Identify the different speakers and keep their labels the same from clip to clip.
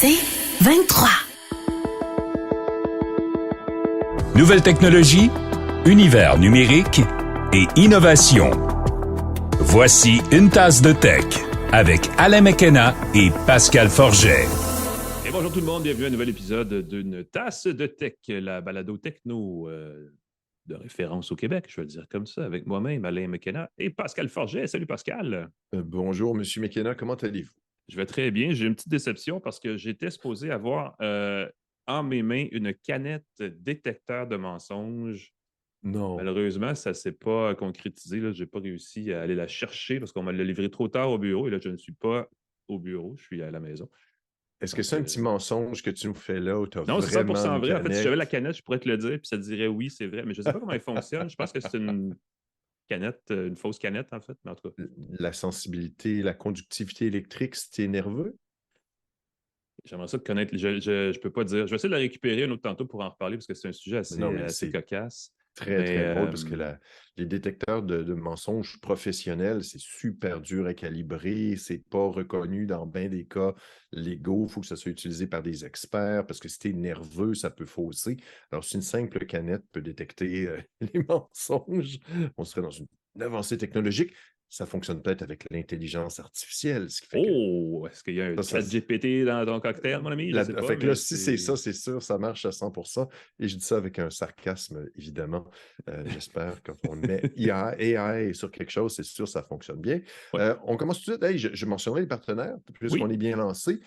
Speaker 1: C'est 23.
Speaker 2: Nouvelles technologies, univers numérique et innovation. Voici une tasse de tech avec Alain McKenna et Pascal Forget.
Speaker 3: Et bonjour tout le monde, bienvenue à un nouvel épisode d'une tasse de tech, la balado techno de référence au Québec, je vais le dire comme ça, avec moi-même, Alain McKenna et Pascal Forget. Salut Pascal!
Speaker 4: Bonjour, M. McKenna, comment allez-vous?
Speaker 3: Je vais très bien. J'ai une petite déception parce que j'étais supposé avoir en mes mains une canette détecteur de mensonges.
Speaker 4: Non.
Speaker 3: Malheureusement, ça ne s'est pas concrétisé. Je n'ai pas réussi à aller la chercher parce qu'on m'a l'a livré trop tard au bureau et là, je ne suis pas au bureau, je suis à la maison.
Speaker 4: Est-ce que c'est un petit mensonge que tu nous fais là ou tu as
Speaker 3: Non, c'est
Speaker 4: vraiment
Speaker 3: 100%
Speaker 4: une
Speaker 3: vrai. En fait, si
Speaker 4: canette?
Speaker 3: j'avais la canette, je pourrais te le dire puis ça te dirait oui, c'est vrai. Mais je ne sais pas comment elle fonctionne. Je pense que c'est une canette, une fausse canette, en fait. Mais en tout cas,
Speaker 4: La sensibilité, la conductivité électrique, si tu es nerveux?
Speaker 3: j'aimerais ça te connaître. Je peux pas dire. Je vais essayer de la récupérer un autre tantôt pour en reparler parce que c'est un sujet
Speaker 4: Non, mais
Speaker 3: assez
Speaker 4: c'est
Speaker 3: cocasse.
Speaker 4: très, très drôle parce que les détecteurs de mensonges professionnels, c'est super dur à calibrer, c'est pas reconnu dans bien des cas légaux, il faut que ça soit utilisé par des experts parce que si tu es nerveux, ça peut fausser. Alors, si une simple canette peut détecter les mensonges, on serait dans une avancée technologique. Ça fonctionne peut-être avec l'intelligence artificielle, ce qui fait que
Speaker 3: Oh, est-ce qu'il y a un
Speaker 4: ça,
Speaker 3: chat GPT dans ton cocktail, mon ami? Je sais pas,
Speaker 4: fait que
Speaker 3: mais
Speaker 4: là, si c'est ça, c'est sûr, ça marche à 100%. Et je dis ça avec un sarcasme, évidemment. J'espère que quand on met AI sur quelque chose, c'est sûr, ça fonctionne bien.
Speaker 3: Ouais.
Speaker 4: On commence tout de suite. Hey, je mentionnerai les partenaires, puisqu'on
Speaker 3: Oui.
Speaker 4: est bien lancé.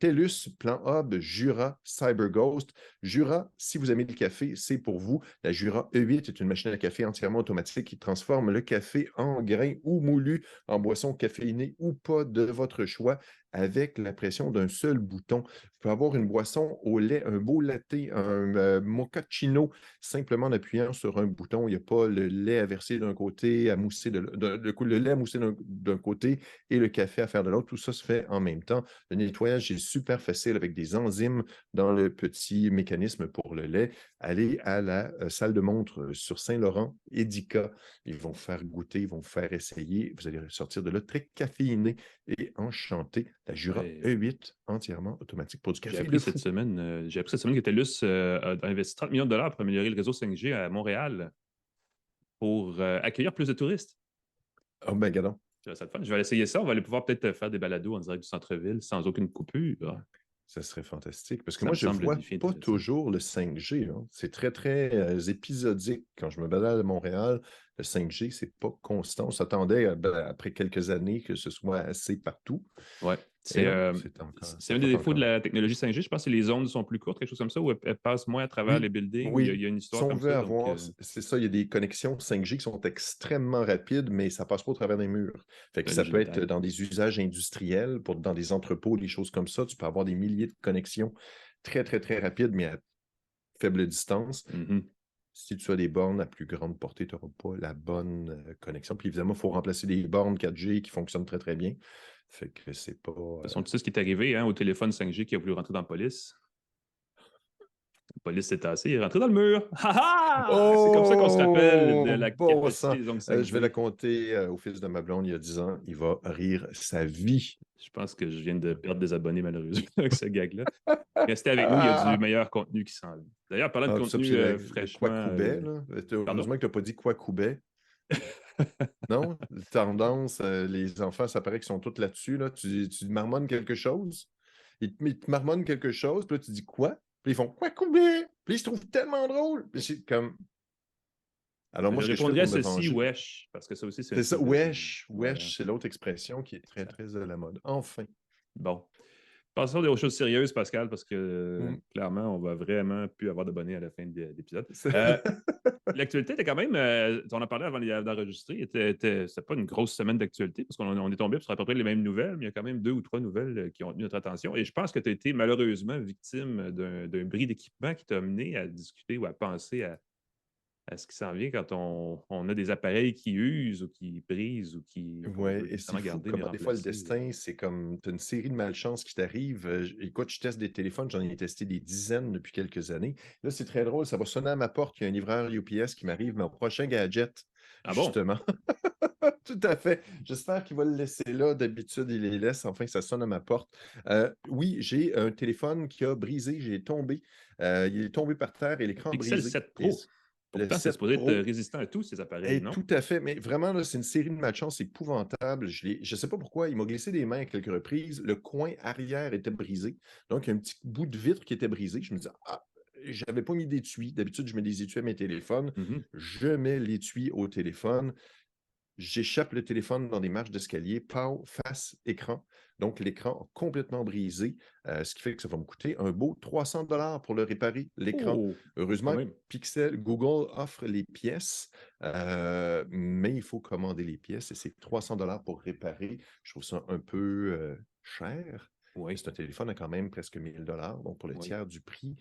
Speaker 4: TELUS, Plan Hub, Jura, CyberGhost. Jura, si vous aimez le café, c'est pour vous. La Jura E8 est une machine à café entièrement automatique qui transforme le café en grain ou moulu, en boisson caféinée ou pas de votre choix, avec la pression d'un seul bouton. Vous pouvez avoir une boisson au lait, un beau latte, un mochaccino, simplement en appuyant sur un bouton. Il n'y a pas le lait à verser d'un côté, à mousser le lait à mousser d'un côté et le café à faire de l'autre. Tout ça se fait en même temps. Le nettoyage est super facile avec des enzymes dans le petit mécanisme pour le lait. Allez à la salle de montre sur Saint-Laurent, Edica. Ils vont faire goûter, ils vont faire essayer. Vous allez sortir de là très caféiné et enchanté. La Jura
Speaker 3: Ouais.
Speaker 4: E8 entièrement automatique pour du
Speaker 3: J'ai
Speaker 4: café.
Speaker 3: appris cette semaine que TELUS a investi 30 millions de dollars pour améliorer le réseau 5G à Montréal pour accueillir plus de touristes.
Speaker 4: Oh ben, gadon.
Speaker 3: Ça te fun. Je vais essayer ça. On va aller pouvoir peut-être faire des balados en direct du centre-ville sans aucune coupure.
Speaker 4: Ça serait fantastique. Parce que
Speaker 3: Ça
Speaker 4: moi,
Speaker 3: me
Speaker 4: je ne
Speaker 3: semble
Speaker 4: vois
Speaker 3: un défi
Speaker 4: pas
Speaker 3: intéressant.
Speaker 4: toujours le 5G. Hein. C'est très, très épisodique. Quand je me balade à Montréal, le 5G, c'est pas constant. On s'attendait, après quelques années, que ce soit assez partout.
Speaker 3: Ouais.
Speaker 4: Et
Speaker 3: C'est
Speaker 4: non, c'est encore.
Speaker 3: un des défauts de la technologie 5G. Je pense que les ondes sont plus courtes, quelque chose comme ça, ou elles passent moins à travers les
Speaker 4: Oui,
Speaker 3: buildings. Il
Speaker 4: oui.
Speaker 3: y a une
Speaker 4: Si
Speaker 3: histoire
Speaker 4: on
Speaker 3: comme
Speaker 4: veut
Speaker 3: ça. Donc,
Speaker 4: avoir, c'est ça, il y a des connexions 5G qui sont extrêmement rapides, mais ça passe pas au travers des murs. Fait que
Speaker 3: le
Speaker 4: ça peut être
Speaker 3: détail.
Speaker 4: dans des usages industriels, dans des entrepôts, des choses comme ça. Tu peux avoir des milliers de connexions très, très, très rapides, mais à faible distance.
Speaker 3: Mhm.
Speaker 4: Si tu as des bornes à plus grande portée, tu n'auras pas la bonne connexion. Puis évidemment, il faut remplacer des bornes 4G qui fonctionnent très, très bien. Fait que c'est pas.
Speaker 3: De toute façon, tu sais ce qui est arrivé au téléphone 5G qui a voulu rentrer dans la police. La police s'est tassée, il est rentré dans le mur. Ha ha! C'est comme ça qu'on se rappelle de
Speaker 4: Oh,
Speaker 3: la
Speaker 4: bon sang!
Speaker 3: capacité des ondes
Speaker 4: Je vais la
Speaker 3: 5G.
Speaker 4: compter au fils de ma blonde il y a 10 ans. Il va rire sa vie.
Speaker 3: Je pense que je viens de perdre des abonnés, malheureusement, avec ce gag-là. Restez avec nous, il y a du meilleur contenu qui s'en vient. D'ailleurs, parlant de
Speaker 4: Tout ça,
Speaker 3: contenu
Speaker 4: c'est le
Speaker 3: fraîchement.
Speaker 4: Quacoubet, là.
Speaker 3: Pardon?
Speaker 4: Heureusement que tu n'as pas dit Quacoubet. Non? Tendance, les enfants, ça paraît qu'ils sont tous là-dessus. Là. Tu marmonnes quelque chose, ils te marmonnent quelque chose, puis là, tu dis quoi? Puis ils font Quacoubet! Puis ils se trouvent tellement drôle. Puis c'est comme. Alors, moi,
Speaker 3: Je
Speaker 4: ce que je fais
Speaker 3: répondrais à
Speaker 4: pour me
Speaker 3: ceci,
Speaker 4: venger.
Speaker 3: wesh, parce que ça aussi, c'est un
Speaker 4: C'est ça,
Speaker 3: truc de.
Speaker 4: wesh,
Speaker 3: Voilà.
Speaker 4: wesh, c'est l'autre expression qui est très,
Speaker 3: Exact.
Speaker 4: très à la mode. Enfin.
Speaker 3: Bon. Passons aux choses sérieuses, Pascal, parce que clairement, on va vraiment plus avoir d'abonnés à la fin de l'épisode. L'actualité était quand même, on en parlait avant d'enregistrer, c'était pas une grosse semaine d'actualité, parce qu'on est tombé sur à peu près les mêmes nouvelles, mais il y a quand même 2 ou 3 nouvelles qui ont tenu notre attention. Et je pense que tu as été malheureusement victime d'un bris d'équipement qui t'a mené à discuter ou à penser à ce qui s'en vient quand on a des appareils qui usent ou qui brisent ou qu'on
Speaker 4: Oui,
Speaker 3: veut
Speaker 4: et c'est
Speaker 3: justement
Speaker 4: fou
Speaker 3: garder mais
Speaker 4: comment des fois le
Speaker 3: remplacer.
Speaker 4: destin, c'est comme tu as une série de malchances qui t'arrivent. Écoute, je teste des téléphones, j'en ai testé des dizaines depuis quelques années. Là, c'est très drôle, ça va sonner à ma porte, il y a un livreur UPS qui m'arrive, mon prochain gadget,
Speaker 3: Ah bon?
Speaker 4: justement. Tout à fait. J'espère qu'il va le laisser là. D'habitude, il les laisse. Enfin, ça sonne à ma porte. Oui, j'ai un téléphone qui a brisé. J'ai tombé. Il est tombé par terre et l'écran a
Speaker 3: Pixel
Speaker 4: brisé.
Speaker 3: 7
Speaker 4: Et
Speaker 3: Pro.
Speaker 4: le
Speaker 3: Pourtant, c'est
Speaker 4: 7
Speaker 3: supposé être
Speaker 4: Pro
Speaker 3: résistant à tous ces appareils,
Speaker 4: est
Speaker 3: non?
Speaker 4: tout à fait. Mais vraiment, là, c'est une série de malchance épouvantable. Je ne sais pas pourquoi. Il m'a glissé des mains à quelques reprises. Le coin arrière était brisé. Donc, il y a un petit bout de vitre qui était brisé. Je me disais, ah, j'avais pas mis d'étui. D'habitude, je mets des étuis à mes téléphones.
Speaker 3: Mhm.
Speaker 4: Je mets l'étui au téléphone. J'échappe le téléphone dans des marches d'escalier, pow, face écran. Donc, l'écran a complètement brisé, ce qui fait que ça va me coûter un beau 300 pour le réparer, l'écran.
Speaker 3: Oh, quand
Speaker 4: Heureusement,
Speaker 3: même.
Speaker 4: Pixel, Google offre les pièces, mais il faut commander les pièces et c'est 300 pour réparer. Je trouve ça un peu cher.
Speaker 3: Oui,
Speaker 4: C'est un téléphone à quand même presque 1000 donc pour le
Speaker 3: oui.
Speaker 4: tiers du prix.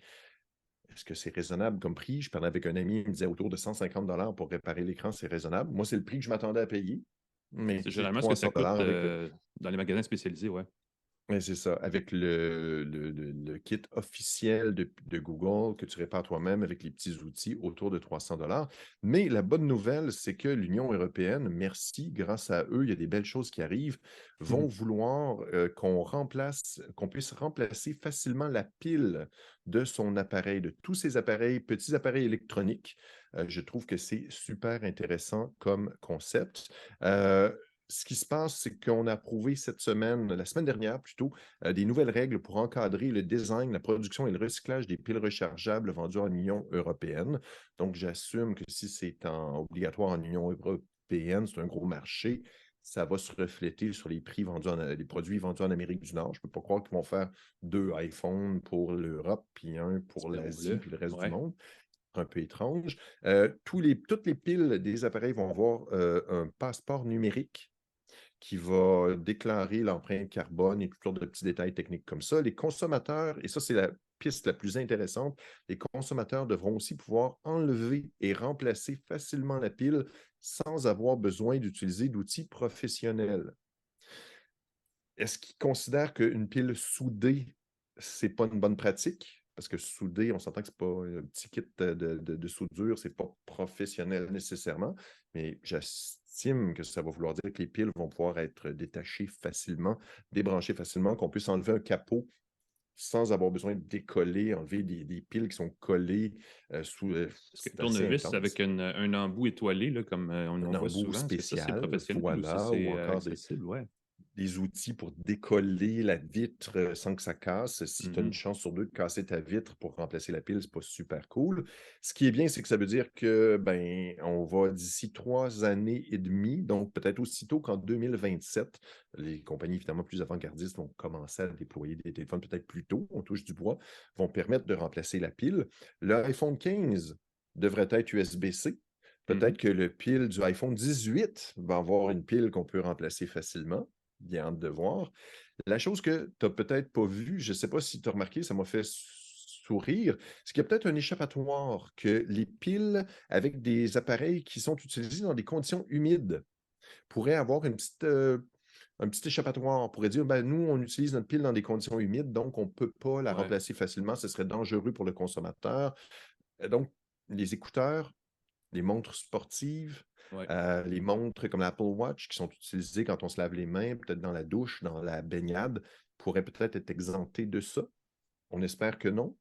Speaker 4: Est-ce que c'est raisonnable comme prix? Je parlais avec un ami, il me disait autour de 150 pour réparer l'écran, c'est raisonnable. Moi, c'est le prix que je m'attendais à payer, mais
Speaker 3: C'est
Speaker 4: c'est
Speaker 3: généralement ce que ça
Speaker 4: 300
Speaker 3: coûte
Speaker 4: avec
Speaker 3: dans les magasins spécialisés, ouais.
Speaker 4: Ouais, c'est ça, avec le kit officiel de Google que tu répares toi-même avec les petits outils autour de 300 Mais la bonne nouvelle, c'est que l'Union européenne, merci, grâce à eux, il y a des belles choses qui arrivent, vont vouloir qu'on puisse remplacer facilement la pile de son appareil, de tous ces appareils, petits appareils électroniques. Je trouve que c'est super intéressant comme concept. Ce qui se passe, c'est qu'on a approuvé la semaine dernière plutôt, des nouvelles règles pour encadrer le design, la production et le recyclage des piles rechargeables vendues en Union européenne. Donc, j'assume que si c'est obligatoire en Union européenne, c'est un gros marché, ça va se refléter sur les prix les produits vendus en Amérique du Nord. Je ne peux pas croire qu'ils vont faire 2 iPhones pour l'Europe, puis un pour l'Asie, puis le reste du monde. Un peu étrange. Toutes les piles des appareils vont avoir un passeport numérique qui va déclarer l'empreinte carbone et toutes sortes de petits détails techniques comme ça. Les consommateurs, et ça c'est la piste la plus intéressante, les consommateurs devront aussi pouvoir enlever et remplacer facilement la pile sans avoir besoin d'utiliser d'outils professionnels. Est-ce qu'ils considèrent qu'une pile soudée, c'est pas une bonne pratique? Parce que souder, on s'entend que c'est pas un petit kit de soudure, c'est pas professionnel nécessairement, mais j'estime que ça va vouloir dire que les piles vont pouvoir être détachées facilement, débranchées facilement, qu'on puisse enlever un capot sans avoir besoin de décoller, enlever des piles qui sont collées
Speaker 3: Est-ce que
Speaker 4: c'est assez
Speaker 3: tournevis
Speaker 4: intense.
Speaker 3: avec un embout étoilé, là, comme on
Speaker 4: Un
Speaker 3: voit
Speaker 4: embout
Speaker 3: souvent, est-ce que ça c'est
Speaker 4: spécial,
Speaker 3: professionnel ou ça
Speaker 4: voilà, ou
Speaker 3: c'est
Speaker 4: encore
Speaker 3: accessible? Ouais.
Speaker 4: des outils pour décoller la vitre sans que ça casse. Si tu as une chance sur deux de casser ta vitre pour remplacer la pile, c'est pas super cool. Ce qui est bien, c'est que ça veut dire que on va d'ici 3 années et demie, donc peut-être aussitôt qu'en 2027, les compagnies évidemment plus avant-gardistes vont commencer à déployer des téléphones peut-être plus tôt, on touche du bois, vont permettre de remplacer la pile. L'iPhone 15 devrait être USB-C. Peut-être que le pile du iPhone 18 va avoir une pile qu'on peut remplacer facilement. Bien hâte de voir. La chose que tu n'as peut-être pas vue, je ne sais pas si tu as remarqué, ça m'a fait sourire, c'est qu'il y a peut-être un échappatoire que les piles avec des appareils qui sont utilisés dans des conditions humides pourraient avoir un petit échappatoire. On pourrait dire, nous, on utilise notre pile dans des conditions humides, donc on ne peut pas la
Speaker 3: Ouais.
Speaker 4: remplacer facilement. Ce serait dangereux pour le consommateur. Donc, les écouteurs, les montres sportives,
Speaker 3: Ouais.
Speaker 4: les montres comme l'Apple Watch qui sont utilisées quand on se lave les mains, peut-être dans la douche, dans la baignade, pourraient peut-être être exemptés de ça. On espère que non,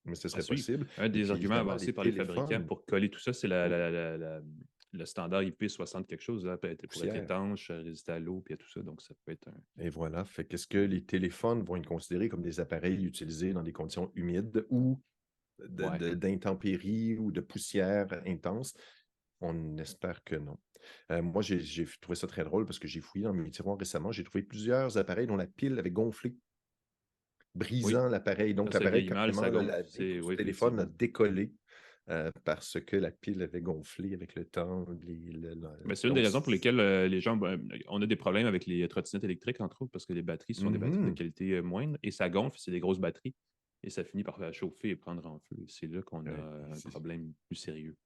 Speaker 4: mais ce
Speaker 3: À
Speaker 4: serait
Speaker 3: suivre.
Speaker 4: possible.
Speaker 3: Un
Speaker 4: Et
Speaker 3: des
Speaker 4: puis
Speaker 3: arguments
Speaker 4: évidemment,
Speaker 3: avancés
Speaker 4: les
Speaker 3: par les fabricants
Speaker 4: téléphones,
Speaker 3: pour coller tout ça, c'est le standard IP60 quelque chose, là, pour être
Speaker 4: poussière.
Speaker 3: étanche, résister à l'eau, puis à tout ça. Donc, ça peut être un...
Speaker 4: Et voilà. Fait qu'est-ce que les téléphones vont être considérés comme des appareils utilisés dans des conditions humides ou d'intempéries ou de poussière intense? On espère que non. Moi, j'ai trouvé ça très drôle parce que j'ai fouillé dans mes tiroirs récemment. J'ai trouvé plusieurs appareils dont la pile avait gonflé,
Speaker 3: Oui,
Speaker 4: brisant l'appareil. Donc,
Speaker 3: ça
Speaker 4: l'appareil,
Speaker 3: vieillit mal,
Speaker 4: carrément,
Speaker 3: ça gonfle.
Speaker 4: la vitre du
Speaker 3: Oui,
Speaker 4: téléphone a
Speaker 3: effectivement.
Speaker 4: décollé parce que la pile avait gonflé avec le temps.
Speaker 3: Mais c'est une des
Speaker 4: Donc,
Speaker 3: raisons pour lesquelles les gens, on a des problèmes avec les trottinettes électriques, entre autres, parce que les batteries sont des batteries de qualité moindre et ça gonfle, c'est des grosses batteries et ça finit par chauffer et prendre en feu. C'est là qu'on a un problème plus sérieux.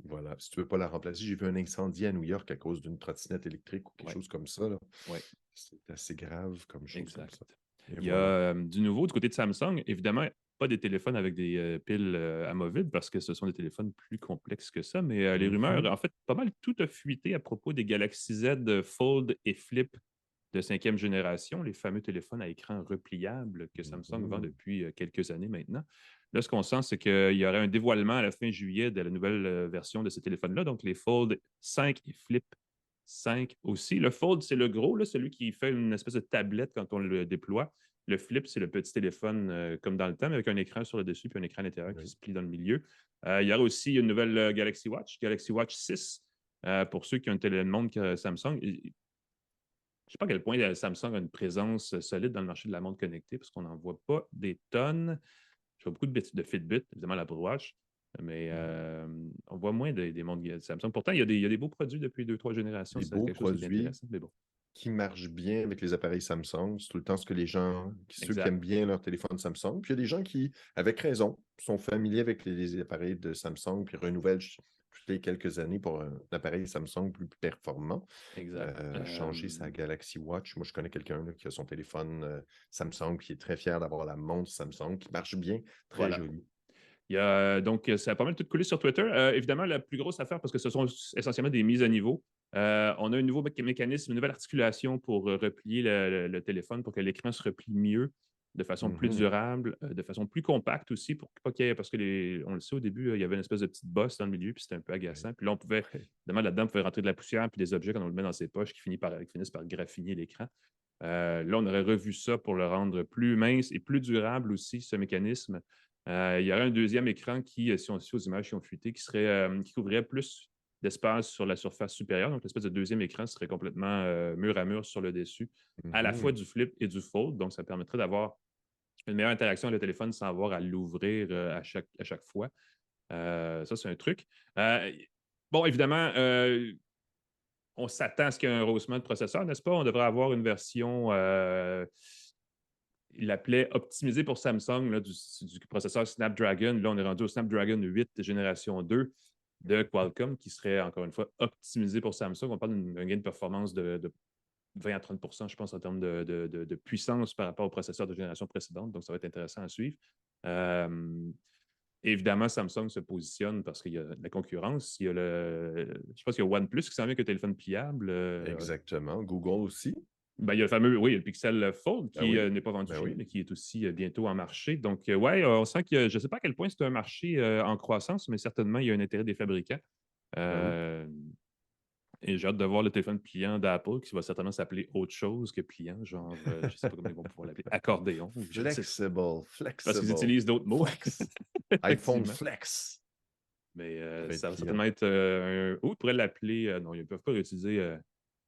Speaker 4: Voilà. Si tu ne veux pas la remplacer, j'ai vu un incendie à New York à cause d'une trottinette électrique ou quelque chose comme ça.
Speaker 3: Oui.
Speaker 4: C'est assez grave comme chose comme ça.
Speaker 3: Il y a du nouveau du côté de Samsung. Évidemment, pas des téléphones avec des piles amovibles parce que ce sont des téléphones plus complexes que ça. Mais les rumeurs, en fait, pas mal tout a fuité à propos des Galaxy Z Fold et Flip de 5e génération, les fameux téléphones à écran repliable que Samsung vend depuis quelques années maintenant. Là, ce qu'on sent, c'est qu'il y aurait un dévoilement à la fin juillet de la nouvelle version de ces téléphones-là, donc les Fold 5 et Flip 5 aussi. Le Fold, c'est le gros, là, celui qui fait une espèce de tablette quand on le déploie. Le Flip, c'est le petit téléphone comme dans le temps, mais avec un écran sur le dessus puis un écran à l'intérieur qui se plie dans le milieu. Il y aura aussi une nouvelle Galaxy Watch 6, pour ceux qui ont une télémontre Samsung. Je ne sais pas à quel point Samsung a une présence solide dans le marché de la montre connectée, parce qu'on n'en voit pas des tonnes. Je vois beaucoup de Fitbit, évidemment l'Apple Watch, mais on voit moins des montres Samsung. Pourtant, il y a des beaux produits depuis 2-3 générations.
Speaker 4: Des
Speaker 3: C'est
Speaker 4: beaux
Speaker 3: quelque chose qui est
Speaker 4: produits
Speaker 3: intéressant, mais bon.
Speaker 4: qui marchent bien avec les appareils Samsung. C'est tout le temps ce que les gens, ceux qui
Speaker 3: Exact.
Speaker 4: aiment bien leur téléphone Samsung. Puis il y a des gens qui, avec raison, sont familiers avec les appareils de Samsung puis renouvellent toutes les quelques années pour un appareil Samsung plus performant.
Speaker 3: Exact.
Speaker 4: Changer sa Galaxy Watch. Moi, je connais quelqu'un qui a son téléphone Samsung qui est très fier d'avoir la montre Samsung qui marche bien, très jolie.
Speaker 3: Il y a, donc, ça a pas mal tout coulé sur Twitter. Évidemment, la plus grosse affaire, parce que ce sont essentiellement des mises à niveau, on a un nouveau mécanisme, une nouvelle articulation pour replier le téléphone pour que l'écran se replie mieux, de façon plus durable, de façon plus compacte aussi, pour pas qu'il y ait, parce que on le sait au début, il y avait une espèce de petite bosse dans le milieu, puis c'était un peu agaçant. Puis là, on pouvait, évidemment, là-dedans, on pouvait rentrer de la poussière, puis des objets quand on le met dans ses poches qui finissent par graffiner l'écran. Là, on aurait revu ça pour le rendre plus mince et plus durable aussi, ce mécanisme. Il y aurait un deuxième écran qui, si on suit aux images qui ont fuité, qui couvrirait plus d'espace sur la surface supérieure. Donc, l'espèce de deuxième écran serait complètement mur à mur sur le dessus, à la fois du flip et du fold. Donc, ça permettrait d'avoir une meilleure interaction avec le téléphone sans avoir à l'ouvrir à chaque fois. Ça, c'est un truc. Bon, évidemment, on s'attend à ce qu'il y ait un rehaussement de processeur, n'est-ce pas? On devrait avoir une version... il l'appelait optimisé pour Samsung là, du processeur Snapdragon. Là, on est rendu au Snapdragon 8 génération 2 de Qualcomm qui serait, encore une fois, optimisé pour Samsung. On parle d'un gain de performance de 20 à 30 % je pense, en termes de puissance par rapport au processeur de génération précédente. Donc, ça va être intéressant à suivre. Évidemment, Samsung se positionne parce qu'il y a de la concurrence. Je pense qu'il y a OnePlus qui s'en vient avec un téléphone pliable.
Speaker 4: Exactement. Google aussi.
Speaker 3: Ben, il y a le fameux, oui, le Pixel Fold qui n'est pas vendu chez nous, mais qui est aussi bientôt en marché. Donc, ouais, on sent que je ne sais pas à quel point c'est un marché en croissance, mais certainement, il y a un intérêt des fabricants. Et j'ai hâte de voir le téléphone pliant d'Apple qui va certainement s'appeler autre chose que pliant, genre, je ne sais pas comment ils vont pouvoir l'appeler, accordéon.
Speaker 4: Flexible.
Speaker 3: Parce qu'ils utilisent d'autres mots.
Speaker 4: iPhone Flex.
Speaker 3: Mais ça va certainement être ils pourraient l'appeler, non, ils ne peuvent pas réutiliser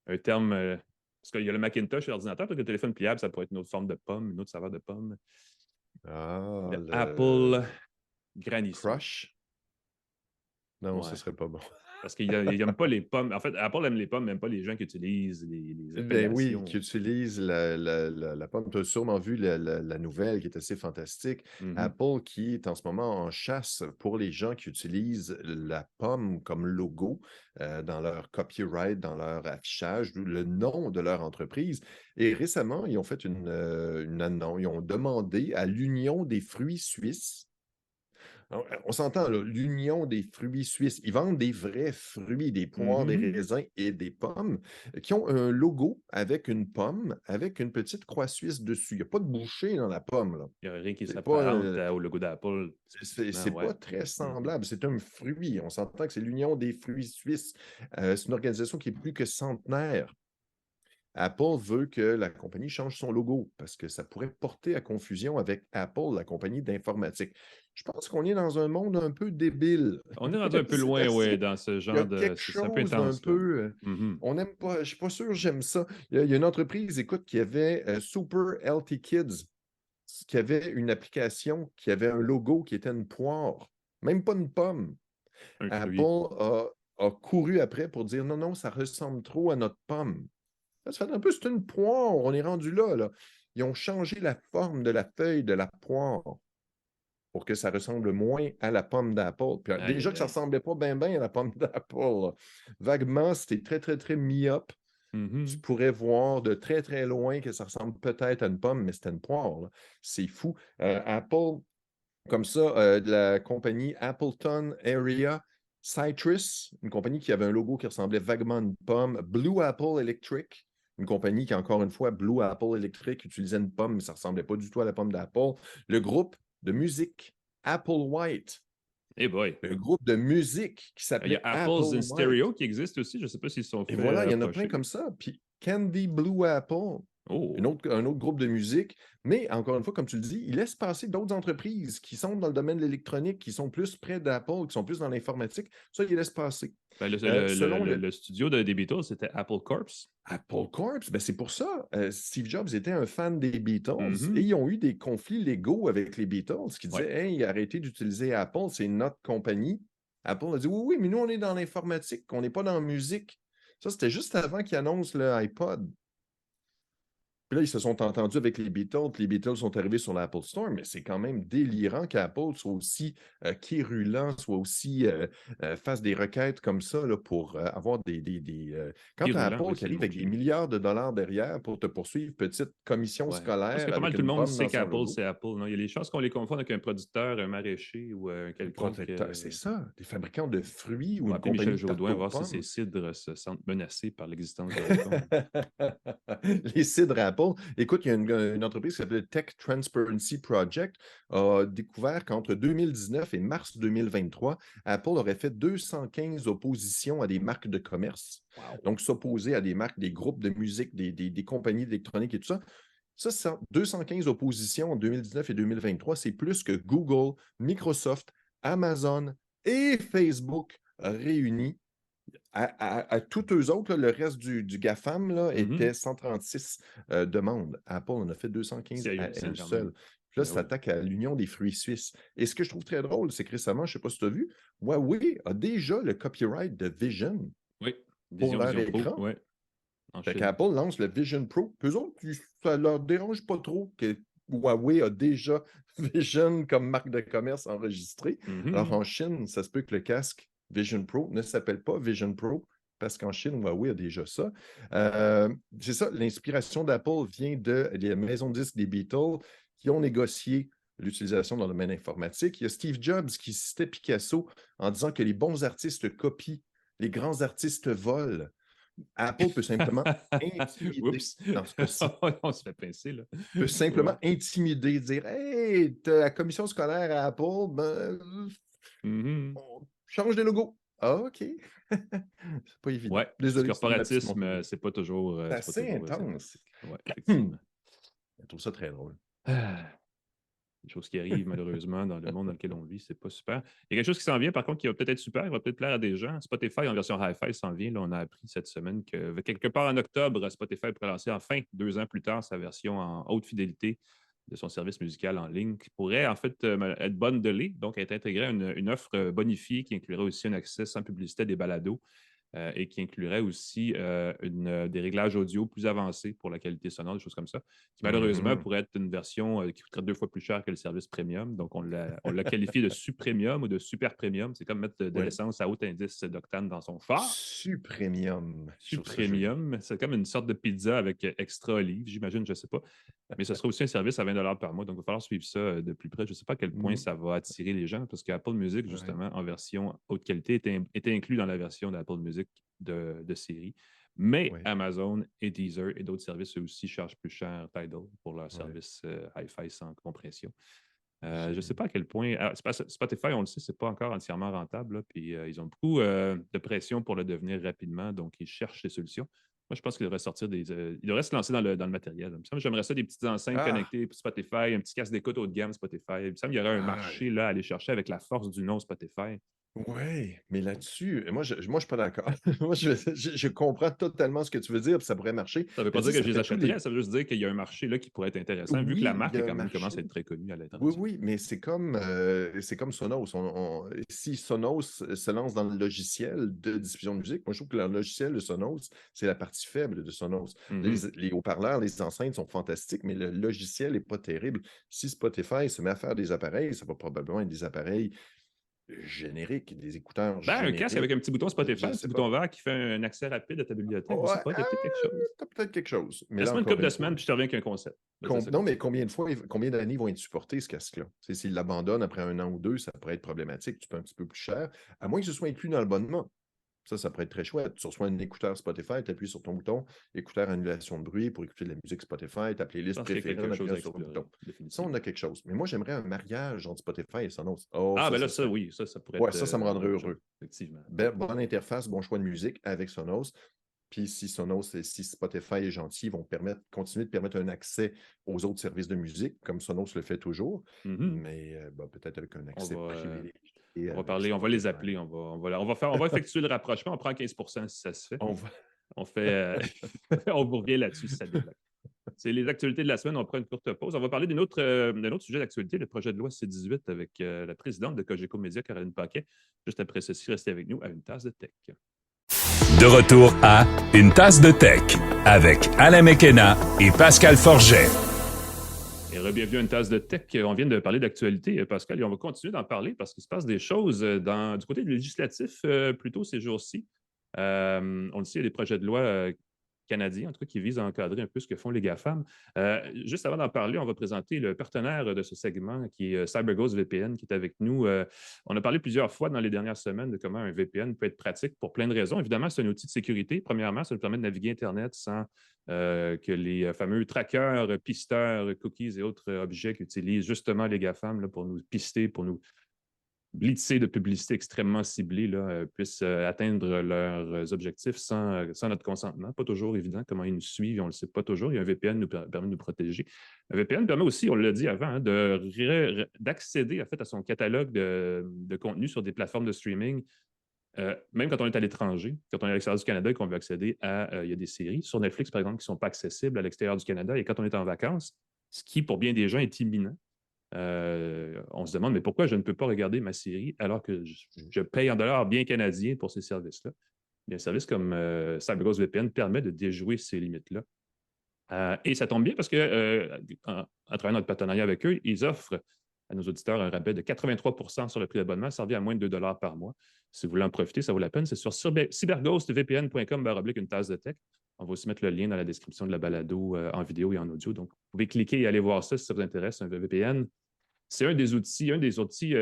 Speaker 3: un terme. Parce qu'il y a le Macintosh et l'ordinateur, parce que le téléphone pliable, ça pourrait être une autre forme de pomme, une autre saveur de pomme. Apple Granny
Speaker 4: Crush? Non, ce serait pas bon.
Speaker 3: Parce qu'ils n'aiment pas les pommes. En fait, Apple aime les pommes, même pas les gens qui utilisent les appellations.
Speaker 4: Ben oui, qui utilisent la pomme. Tu as sûrement vu la nouvelle qui est assez fantastique. Apple qui est en ce moment en chasse pour les gens qui utilisent la pomme comme logo dans leur copyright, dans leur affichage, le nom de leur entreprise. Et récemment, ils ont fait une annonce. Ils ont demandé à l'Union des fruits suisses. On s'entend, l'Union des fruits suisses. Ils vendent des vrais fruits, des poires, des raisins et des pommes qui ont un logo avec une pomme, avec une petite croix suisse dessus. Il n'y a pas de boucher dans la pomme. Là.
Speaker 3: Il n'y a rien qui s'apparente au logo d'Apple.
Speaker 4: C'est pas très semblable. C'est un fruit. On s'entend que c'est l'Union des fruits suisses. C'est une organisation qui est plus que centenaire. Apple veut que la compagnie change son logo parce que ça pourrait porter à confusion avec Apple, la compagnie d'informatique. Je pense qu'on est dans un monde un peu débile.
Speaker 3: On est rendu un peu loin, oui, dans ce genre de...
Speaker 4: Il y a quelque chose un peu... On n'aime pas... Je ne suis pas sûr que j'aime ça. Il y a une entreprise, écoute, qui avait Super Healthy Kids, qui avait une application, qui avait un logo qui était une poire, même pas une pomme. Apple a couru après pour dire non, ça ressemble trop à notre pomme. Ça fait un peu, c'est une poire, on est rendu là. Ils ont changé la forme de la feuille de la poire pour que ça ressemble moins à la pomme d'Apple. Puis déjà que ça ne ressemblait pas bien à la pomme d'Apple. Vaguement, c'était très, très, très myope. Tu pourrais voir de très, très loin que ça ressemble peut-être à une pomme, mais c'était une poire. C'est fou. Apple Comme ça, la compagnie Appleton Area Citrus, une compagnie qui avait un logo qui ressemblait vaguement à une pomme. Blue Apple Electric, une compagnie qui, encore une fois, Blue Apple Electric, utilisait une pomme, mais ça ne ressemblait pas du tout à la pomme d'Apple. Le groupe de musique Apple White.
Speaker 3: Hey boy.
Speaker 4: Le groupe de musique qui
Speaker 3: Il y
Speaker 4: s'appelait
Speaker 3: a Apples
Speaker 4: Apple
Speaker 3: in
Speaker 4: White.
Speaker 3: Stereo qui existe aussi. Je ne sais pas s'ils sont
Speaker 4: Et
Speaker 3: fait
Speaker 4: voilà, il y en a
Speaker 3: approcher.
Speaker 4: plein comme ça. Puis Candy Blue Apple,
Speaker 3: Oh.
Speaker 4: un autre groupe de musique. Mais encore une fois, comme tu le dis, il laisse passer d'autres entreprises qui sont dans le domaine de l'électronique, qui sont plus près d'Apple, qui sont plus dans l'informatique. Ça, il laisse passer.
Speaker 3: Ben,
Speaker 4: Selon
Speaker 3: le studio des Beatles, c'était Apple Corps.
Speaker 4: Apple Corps, ben c'est pour ça. Steve Jobs était un fan des Beatles
Speaker 3: Mhm.
Speaker 4: et ils ont eu des conflits légaux avec les Beatles qui disaient
Speaker 3: Ouais.
Speaker 4: Hey, arrêtez d'utiliser Apple, c'est notre compagnie. Apple a dit Oui, mais nous, on est dans l'informatique, on n'est pas dans la musique. Ça, c'était juste avant qu'ils annoncent le iPod. Puis là, ils se sont entendus avec les Beatles. Les Beatles sont arrivés sur l'Apple Store, mais c'est quand même délirant qu'Apple soit aussi quérulant, soit aussi fasse des requêtes comme ça là, pour avoir Quand tu as
Speaker 3: Déroulant,
Speaker 4: Apple
Speaker 3: oui,
Speaker 4: qui
Speaker 3: c'est le
Speaker 4: arrive avec des
Speaker 3: mot-clé.
Speaker 4: milliards de dollars derrière pour te poursuivre, petite commission
Speaker 3: Ouais. Parce que
Speaker 4: scolaire
Speaker 3: pas mal
Speaker 4: avec
Speaker 3: tout le
Speaker 4: une
Speaker 3: monde
Speaker 4: pomme
Speaker 3: sait
Speaker 4: dans son
Speaker 3: qu'Apple,
Speaker 4: logo.
Speaker 3: c'est Apple. Non? Il y a les chances qu'on les confonde avec un producteur, un maraîcher ou un
Speaker 4: Un
Speaker 3: quelconque.
Speaker 4: protecteur, c'est ça, des fabricants de fruits
Speaker 3: On
Speaker 4: ou
Speaker 3: va
Speaker 4: une
Speaker 3: appeler Michel
Speaker 4: compagnie de tarte
Speaker 3: Jourdouin,
Speaker 4: aux
Speaker 3: voir si ses
Speaker 4: pommes.
Speaker 3: cidres se sentent menacés par l'existence de l'iPhone.
Speaker 4: Les cidres Apple. Écoute, il y a une entreprise qui s'appelle Tech Transparency Project a découvert qu'entre 2019 et mars 2023, Apple aurait fait 215 oppositions à des marques de commerce.
Speaker 3: Wow.
Speaker 4: Donc, s'opposer à des marques, des groupes de musique, des compagnies d'électronique et tout ça. Ça, 215 oppositions en 2019 et 2023, c'est plus que Google, Microsoft, Amazon et Facebook réunis. À tous eux autres, là, le reste du GAFAM là, était 136 demandes. Apple en a fait 215
Speaker 3: C'est
Speaker 4: à
Speaker 3: ahurissant
Speaker 4: elle
Speaker 3: quand
Speaker 4: seule.
Speaker 3: même.
Speaker 4: Puis là,
Speaker 3: Ben
Speaker 4: ça
Speaker 3: oui.
Speaker 4: s'attaque à l'Union des fruits suisses. Et ce que je trouve très drôle, c'est que récemment, je ne sais pas si tu as vu, Huawei a déjà le copyright de Vision
Speaker 3: Oui.
Speaker 4: pour leur
Speaker 3: Vision Pro,
Speaker 4: écran.
Speaker 3: oui. En
Speaker 4: Fait
Speaker 3: Chine.
Speaker 4: qu'Apple lance le Vision Pro. Eux autres, ça ne leur dérange pas trop que Huawei a déjà Vision comme marque de commerce enregistrée. Alors en Chine, ça se peut que le casque Vision Pro ne s'appelle pas Vision Pro parce qu'en Chine, Huawei a déjà ça. C'est ça, l'inspiration d'Apple vient des maisons de disques des Beatles qui ont négocié l'utilisation dans le domaine informatique. Il y a Steve Jobs qui citait Picasso en disant que les bons artistes copient, les grands artistes volent. Apple peut simplement intimider,
Speaker 3: Oups.
Speaker 4: dans ce cas-ci,
Speaker 3: On se fait pincer, là.
Speaker 4: peut simplement
Speaker 3: Ouais.
Speaker 4: intimider, dire Hey, t'as la commission scolaire à Apple, on change de logo. Ah, OK. C'est pas évident.
Speaker 3: Ouais. Le
Speaker 4: Désolé, c'est ma petite
Speaker 3: corporatisme,
Speaker 4: montée.
Speaker 3: c'est pas toujours.
Speaker 4: C'est assez intense.
Speaker 3: Sympathique. Ouais, effectivement.
Speaker 4: Je trouve ça très drôle.
Speaker 3: Des choses qui arrivent malheureusement dans le monde dans lequel on vit, c'est pas super. Il y a quelque chose qui s'en vient, par contre, qui va peut-être être super, qui va peut-être plaire à des gens. Spotify en version Hi-Fi s'en vient. Là, on a appris cette semaine que quelque part en octobre, Spotify pourrait lancer enfin, 2 ans plus tard, sa version en haute fidélité de son service musical en ligne, qui pourrait en fait être bundlée, donc être intégrée à une offre bonifiée qui inclurait aussi un accès sans publicité à des balados. Et qui inclurait aussi des réglages audio plus avancés pour la qualité sonore, des choses comme ça, qui malheureusement pourrait être une version qui coûterait 2 fois plus cher que le service premium. Donc, on l'a qualifié de sub-premium ou de super premium. C'est comme mettre de l'essence à haut indice d'octane dans son phare.
Speaker 4: Supremium.
Speaker 3: Supremium, c'est comme une sorte de pizza avec extra olive, j'imagine, je ne sais pas. Mais ce sera aussi un service à 20 $ par mois. Donc, il va falloir suivre ça de plus près. Je ne sais pas à quel point ça va attirer les gens, parce qu'Apple Music, justement, en version haute qualité, était inclus dans la version d'Apple Music de série. Mais Amazon et Deezer et d'autres services eux aussi chargent plus cher Tidal pour leur service Hi-Fi sans compression. Je ne sais pas à quel point. Spotify, on le sait, ce n'est pas encore entièrement rentable. Là, puis ils ont beaucoup de pression pour le devenir rapidement, donc ils cherchent des solutions. Moi, je pense qu'il devrait sortir il devrait se lancer dans le matériel. Il me semble que j'aimerais ça des petites enceintes connectées pour Spotify, un petit casque d'écoute haut de gamme Spotify. Il me semble qu'il y aurait un marché là, à aller chercher avec la force du nom Spotify.
Speaker 4: Oui, mais là-dessus, moi, je ne suis pas d'accord. Moi, je comprends totalement ce que tu veux dire, puis ça pourrait marcher.
Speaker 3: Ça ne veut pas dire que je les achèterais, ça veut juste dire qu'il y a un marché là qui pourrait être intéressant, vu que la marque quand même commence à être très connue à l'étranger.
Speaker 4: Oui, mais c'est comme Sonos. Si Sonos se lance dans le logiciel de diffusion de musique, moi, je trouve que le logiciel de Sonos, c'est la partie faible de Sonos. Les haut-parleurs, les enceintes sont fantastiques, mais le logiciel n'est pas terrible. Si Spotify se met à faire des appareils, ça va probablement être des appareils génériques, des écouteurs
Speaker 3: Un
Speaker 4: génériques.
Speaker 3: casque avec un petit bouton Spotify,
Speaker 4: Je
Speaker 3: un petit
Speaker 4: sais
Speaker 3: bouton
Speaker 4: pas.
Speaker 3: vert qui fait un accès rapide à ta bibliothèque. Je
Speaker 4: Ouais,
Speaker 3: sais pas, il y a peut-être quelque chose.
Speaker 4: t'as peut-être quelque chose. Mais là,
Speaker 3: Laisse-moi une
Speaker 4: encore
Speaker 3: couple de
Speaker 4: une fois,
Speaker 3: semaines, puis je te reviens avec un concept. Vas-y, ça
Speaker 4: non,
Speaker 3: comme ça.
Speaker 4: mais combien d'années vont être supportés, ce casque-là? S'ils l'abandonnent après 1 an ou 2, ça pourrait être problématique. Tu peux un petit peu plus cher, à moins que ce soit inclus dans l'abonnement. Ça pourrait être très chouette. Tu reçois un écouteur Spotify, tu appuies sur ton bouton, écouteur annulation de bruit pour écouter de la musique Spotify, ta
Speaker 3: Je
Speaker 4: playlist
Speaker 3: pense qu'il y a
Speaker 4: préférée
Speaker 3: quelque
Speaker 4: en
Speaker 3: chose à
Speaker 4: appuyant sur le
Speaker 3: explorer,
Speaker 4: bouton. Ça,
Speaker 3: définitivement.
Speaker 4: on a quelque chose. Mais moi, j'aimerais un mariage entre Spotify et Sonos. Oh,
Speaker 3: Ah, ben là,
Speaker 4: ça serait...
Speaker 3: oui, ça pourrait
Speaker 4: Ouais,
Speaker 3: être
Speaker 4: ça me rendrait
Speaker 3: une bonne chose,
Speaker 4: heureux.
Speaker 3: effectivement.
Speaker 4: Bonne interface, bon choix de musique avec Sonos. Puis si Spotify est gentil, ils vont continuer de permettre un accès aux autres services de musique, comme Sonos le fait toujours, mais peut-être avec un accès privilégié.
Speaker 3: On va parler, on va les appeler, on va effectuer le rapprochement, on prend 15% si ça se fait. On fait, on vous revient là-dessus si ça débloque. C'est les actualités de la semaine, on prend une courte pause. On va parler d'un autre sujet d'actualité, le projet de loi C-18 avec la présidente de Cogeco Média, Caroline Paquet. Juste après ceci, restez avec nous à Une tasse de tech.
Speaker 2: De retour à Une tasse de tech avec Alain McKenna et Pascal Forget.
Speaker 3: Et bienvenue à Une tasse de tech. On vient de parler d'actualité, Pascal, et on va continuer d'en parler parce qu'il se passe des choses du côté législatif plutôt ces jours-ci. On le sait, il y a des projets de loi canadiens, en tout cas, qui visent à encadrer un peu ce que font les GAFAM. Juste avant d'en parler, on va présenter le partenaire de ce segment qui est CyberGhost VPN, qui est avec nous. On a parlé plusieurs fois dans les dernières semaines de comment un VPN peut être pratique pour plein de raisons. Évidemment, c'est un outil de sécurité. Premièrement, ça nous permet de naviguer Internet sans que les fameux trackers, pisteurs, cookies et autres objets qu'utilisent justement les GAFAM là, pour nous pister, pour nous blitzer de publicité extrêmement ciblée là, puissent atteindre leurs objectifs sans notre consentement. Pas toujours évident comment ils nous suivent, on ne le sait pas toujours. Il y a un VPN qui nous permet de nous protéger. Un VPN permet aussi, on l'a dit avant, hein, d'accéder en fait, à son catalogue de contenu sur des plateformes de streaming, même quand on est à l'étranger, quand on est à l'extérieur du Canada et qu'on veut accéder à... il y a des séries sur Netflix, par exemple, qui ne sont pas accessibles à l'extérieur du Canada et quand on est en vacances, ce qui, pour bien des gens, est imminent. On se demande, mais pourquoi je ne peux pas regarder ma série alors que je paye en dollars bien canadiens pour ces services-là? Bien, un service comme CyberGhost VPN permet de déjouer ces limites-là. Et ça tombe bien parce que, en travaillant notre partenariat avec eux, ils offrent à nos auditeurs un rabais de 83% sur le prix d'abonnement. Ça revient à moins de 2 $ par mois. Si vous voulez en profiter, ça vaut la peine. C'est sur cyberghostvpn.com/une tasse de tech. On va aussi mettre le lien dans la description de la balado en vidéo et en audio. Donc, vous pouvez cliquer et aller voir ça si ça vous intéresse, un VPN. C'est un des outils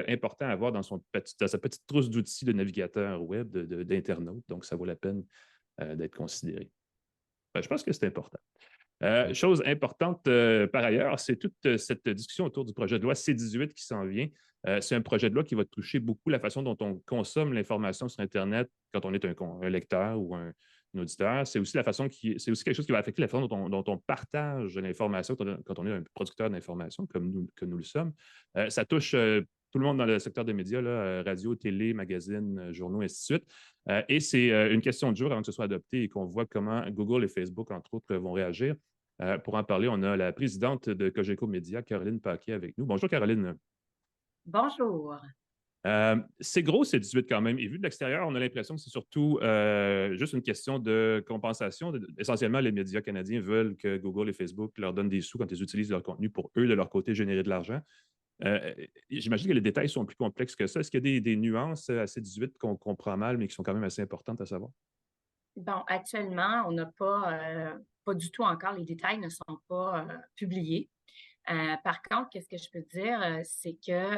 Speaker 3: importants à avoir dans sa petite trousse d'outils de navigateur web, d'internaute. Donc, ça vaut la peine d'être considéré. Je pense que c'est important. Chose importante par ailleurs, c'est toute cette discussion autour du projet de loi C-18 qui s'en vient. C'est un projet de loi qui va toucher beaucoup la façon dont on consomme l'information sur Internet quand on est un lecteur ou un auditeur. C'est aussi quelque chose qui va affecter la façon dont on partage l'information quand on est un producteur d'information, comme nous le sommes. Ça touche tout le monde dans le secteur des médias, là, radio, télé, magazines, journaux, ainsi de suite. Et c'est une question de jour avant que ce soit adopté et qu'on voit comment Google et Facebook, entre autres, vont réagir. Pour en parler, on a la présidente de Cogeco Média, Caroline Paquet, avec nous. Bonjour, Caroline.
Speaker 1: Bonjour.
Speaker 3: C'est gros, c'est 18 quand même. Et vu de l'extérieur, on a l'impression que c'est surtout juste une question de compensation. Essentiellement, les médias canadiens veulent que Google et Facebook leur donnent des sous quand ils utilisent leur contenu pour eux, de leur côté, générer de l'argent. J'imagine que les détails sont plus complexes que ça. Est-ce qu'il y a des nuances à C-18 qu'on comprend mal, mais qui sont quand même assez importantes à savoir?
Speaker 1: Bon, actuellement, on n'a pas du tout encore, les détails ne sont pas publiés. Par contre, qu'est-ce que je peux dire, c'est que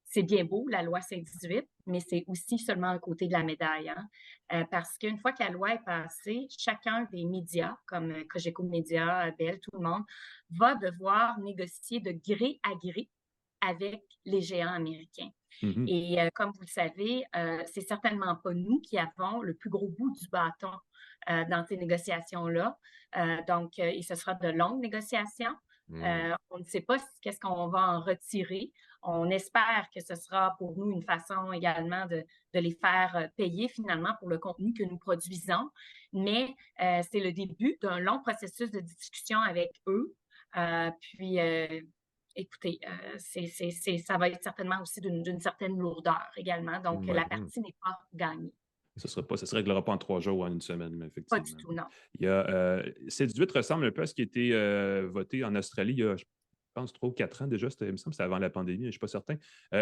Speaker 1: c'est bien beau, la loi C-18, mais c'est aussi seulement un côté de la médaille. Hein? Parce qu'une fois que la loi est passée, chacun des médias, comme Cogeco Média, Bell, tout le monde, va devoir négocier de gré à gré avec les géants américains.
Speaker 3: Mm-hmm.
Speaker 1: Et comme vous le savez, c'est certainement pas nous qui avons le plus gros bout du bâton dans ces négociations-là. Donc, et ce sera de longues négociations. On ne sait pas qu'est-ce qu'on va en retirer. On espère que ce sera pour nous une façon également de les faire payer finalement pour le contenu que nous produisons. Mais c'est le début d'un long processus de discussion avec eux. Écoutez, ça va être certainement aussi d'une certaine lourdeur également. Donc, la partie n'est pas gagnée.
Speaker 3: Ça se réglera pas en 3 jours ou en 1 semaine, mais effectivement.
Speaker 1: Pas du tout, non.
Speaker 3: C-18 ressemble un peu à ce qui a été voté en Australie il y a pense, 3 ou 4 ans déjà, il me semble que c'était avant la pandémie, je ne suis pas certain,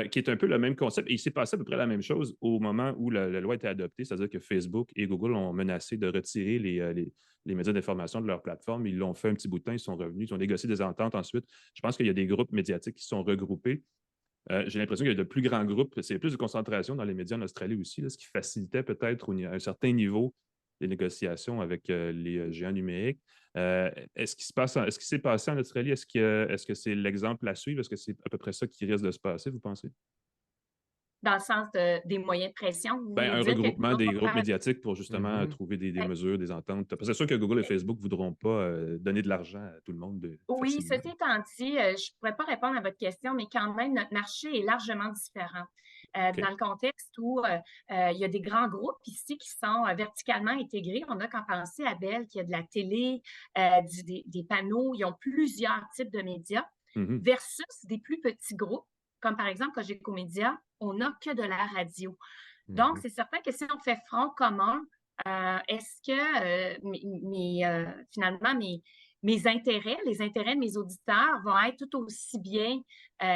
Speaker 3: qui est un peu le même concept. Et il s'est passé à peu près la même chose au moment où la loi a été adoptée, c'est-à-dire que Facebook et Google ont menacé de retirer les médias d'information de leur plateforme. Ils l'ont fait un petit bout de temps, ils sont revenus, ils ont négocié des ententes ensuite. Je pense qu'il y a des groupes médiatiques qui sont regroupés. J'ai l'impression qu'il y a de plus grands groupes. C'est plus de concentration dans les médias en Australie aussi, là, ce qui facilitait peut-être à un certain niveau les négociations avec les géants numériques. Est-ce qu'il s'est passé en Australie? Est-ce que c'est l'exemple à suivre? Est-ce que c'est à peu près ça qui risque de se passer, vous pensez?
Speaker 1: Dans le sens des moyens de pression, vous
Speaker 3: Ben,
Speaker 1: voulez
Speaker 3: un
Speaker 1: dire que
Speaker 3: regroupement
Speaker 1: Google
Speaker 3: des
Speaker 1: va
Speaker 3: groupes
Speaker 1: faire...
Speaker 3: médiatiques pour justement trouver des
Speaker 1: Ben,
Speaker 3: mesures, des ententes. Parce que c'est sûr que Google et Facebook ne voudront pas donner de l'argent à tout le monde
Speaker 1: Oui,
Speaker 3: facilement.
Speaker 1: ceci étant dit, je ne pourrais pas répondre à votre question, mais quand même, notre marché est largement différent. Dans le contexte où il y a des grands groupes ici qui sont verticalement intégrés, on a qu'à penser à Bell, qui a de la télé, des panneaux, ils ont plusieurs types de médias,
Speaker 3: Mhm.
Speaker 1: versus des plus petits groupes, comme par exemple Cogeco Média, on n'a que de la radio. Donc, c'est certain que si on fait front commun, est-ce que finalement mes intérêts, les intérêts de mes auditeurs vont être tout aussi bien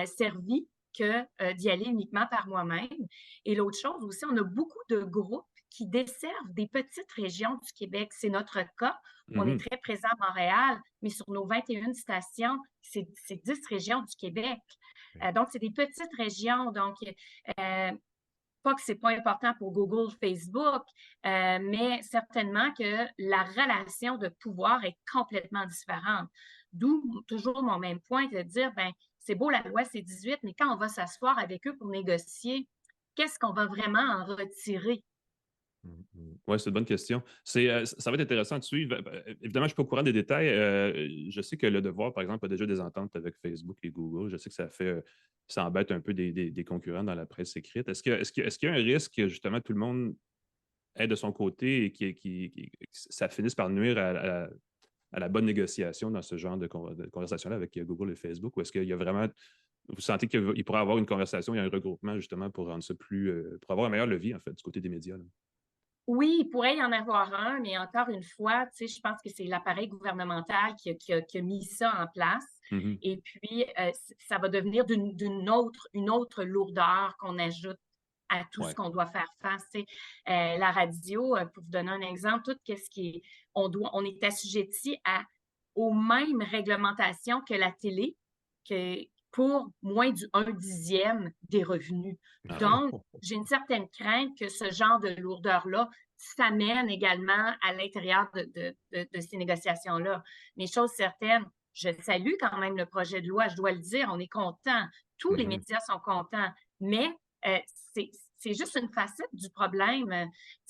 Speaker 1: servis que d'y aller uniquement par moi-même? Et l'autre chose aussi, on a beaucoup de groupes qui desservent des petites régions du Québec. C'est notre cas. On est très présent à Montréal, mais sur nos 21 stations, c'est 10 régions du Québec. Donc, c'est des petites régions. Donc, pas que ce n'est pas important pour Google, Facebook, mais certainement que la relation de pouvoir est complètement différente. D'où toujours mon même point de dire, ben c'est beau la loi C-18, mais quand on va s'asseoir avec eux pour négocier, qu'est-ce qu'on va vraiment en retirer?
Speaker 3: Oui, c'est une bonne question. Ça va être intéressant de suivre. Évidemment, je ne suis pas au courant des détails. Je sais que Le Devoir, par exemple, a déjà des ententes avec Facebook et Google. Je sais que ça embête un peu des concurrents dans la presse écrite. Est-ce qu'il y a un risque que justement tout le monde est de son côté et que ça finisse par nuire à la bonne négociation dans ce genre de conversation-là avec Google et Facebook? Ou est-ce qu'il y a vraiment. Vous sentez qu'il pourrait y avoir une conversation, il y a un regroupement justement pour rendre ça pour avoir un meilleur levier, en fait, du côté des médias? Là?
Speaker 1: Oui, il pourrait y en avoir un, mais encore une fois, tu sais, je pense que c'est l'appareil gouvernemental qui a mis ça en place.
Speaker 3: Mm-hmm.
Speaker 1: Et puis, ça va devenir une autre lourdeur qu'on ajoute à tout ce qu'on doit faire face. La radio, pour vous donner un exemple, tout ce qui est, on est assujetti aux mêmes réglementations que la télé, pour moins du 1/10 des revenus. Donc, j'ai une certaine crainte que ce genre de lourdeur-là s'amène également à l'intérieur de ces négociations-là. Mais chose certaine, je salue quand même le projet de loi, je dois le dire, on est content. Tous les médias sont contents, mais c'est juste une facette du problème.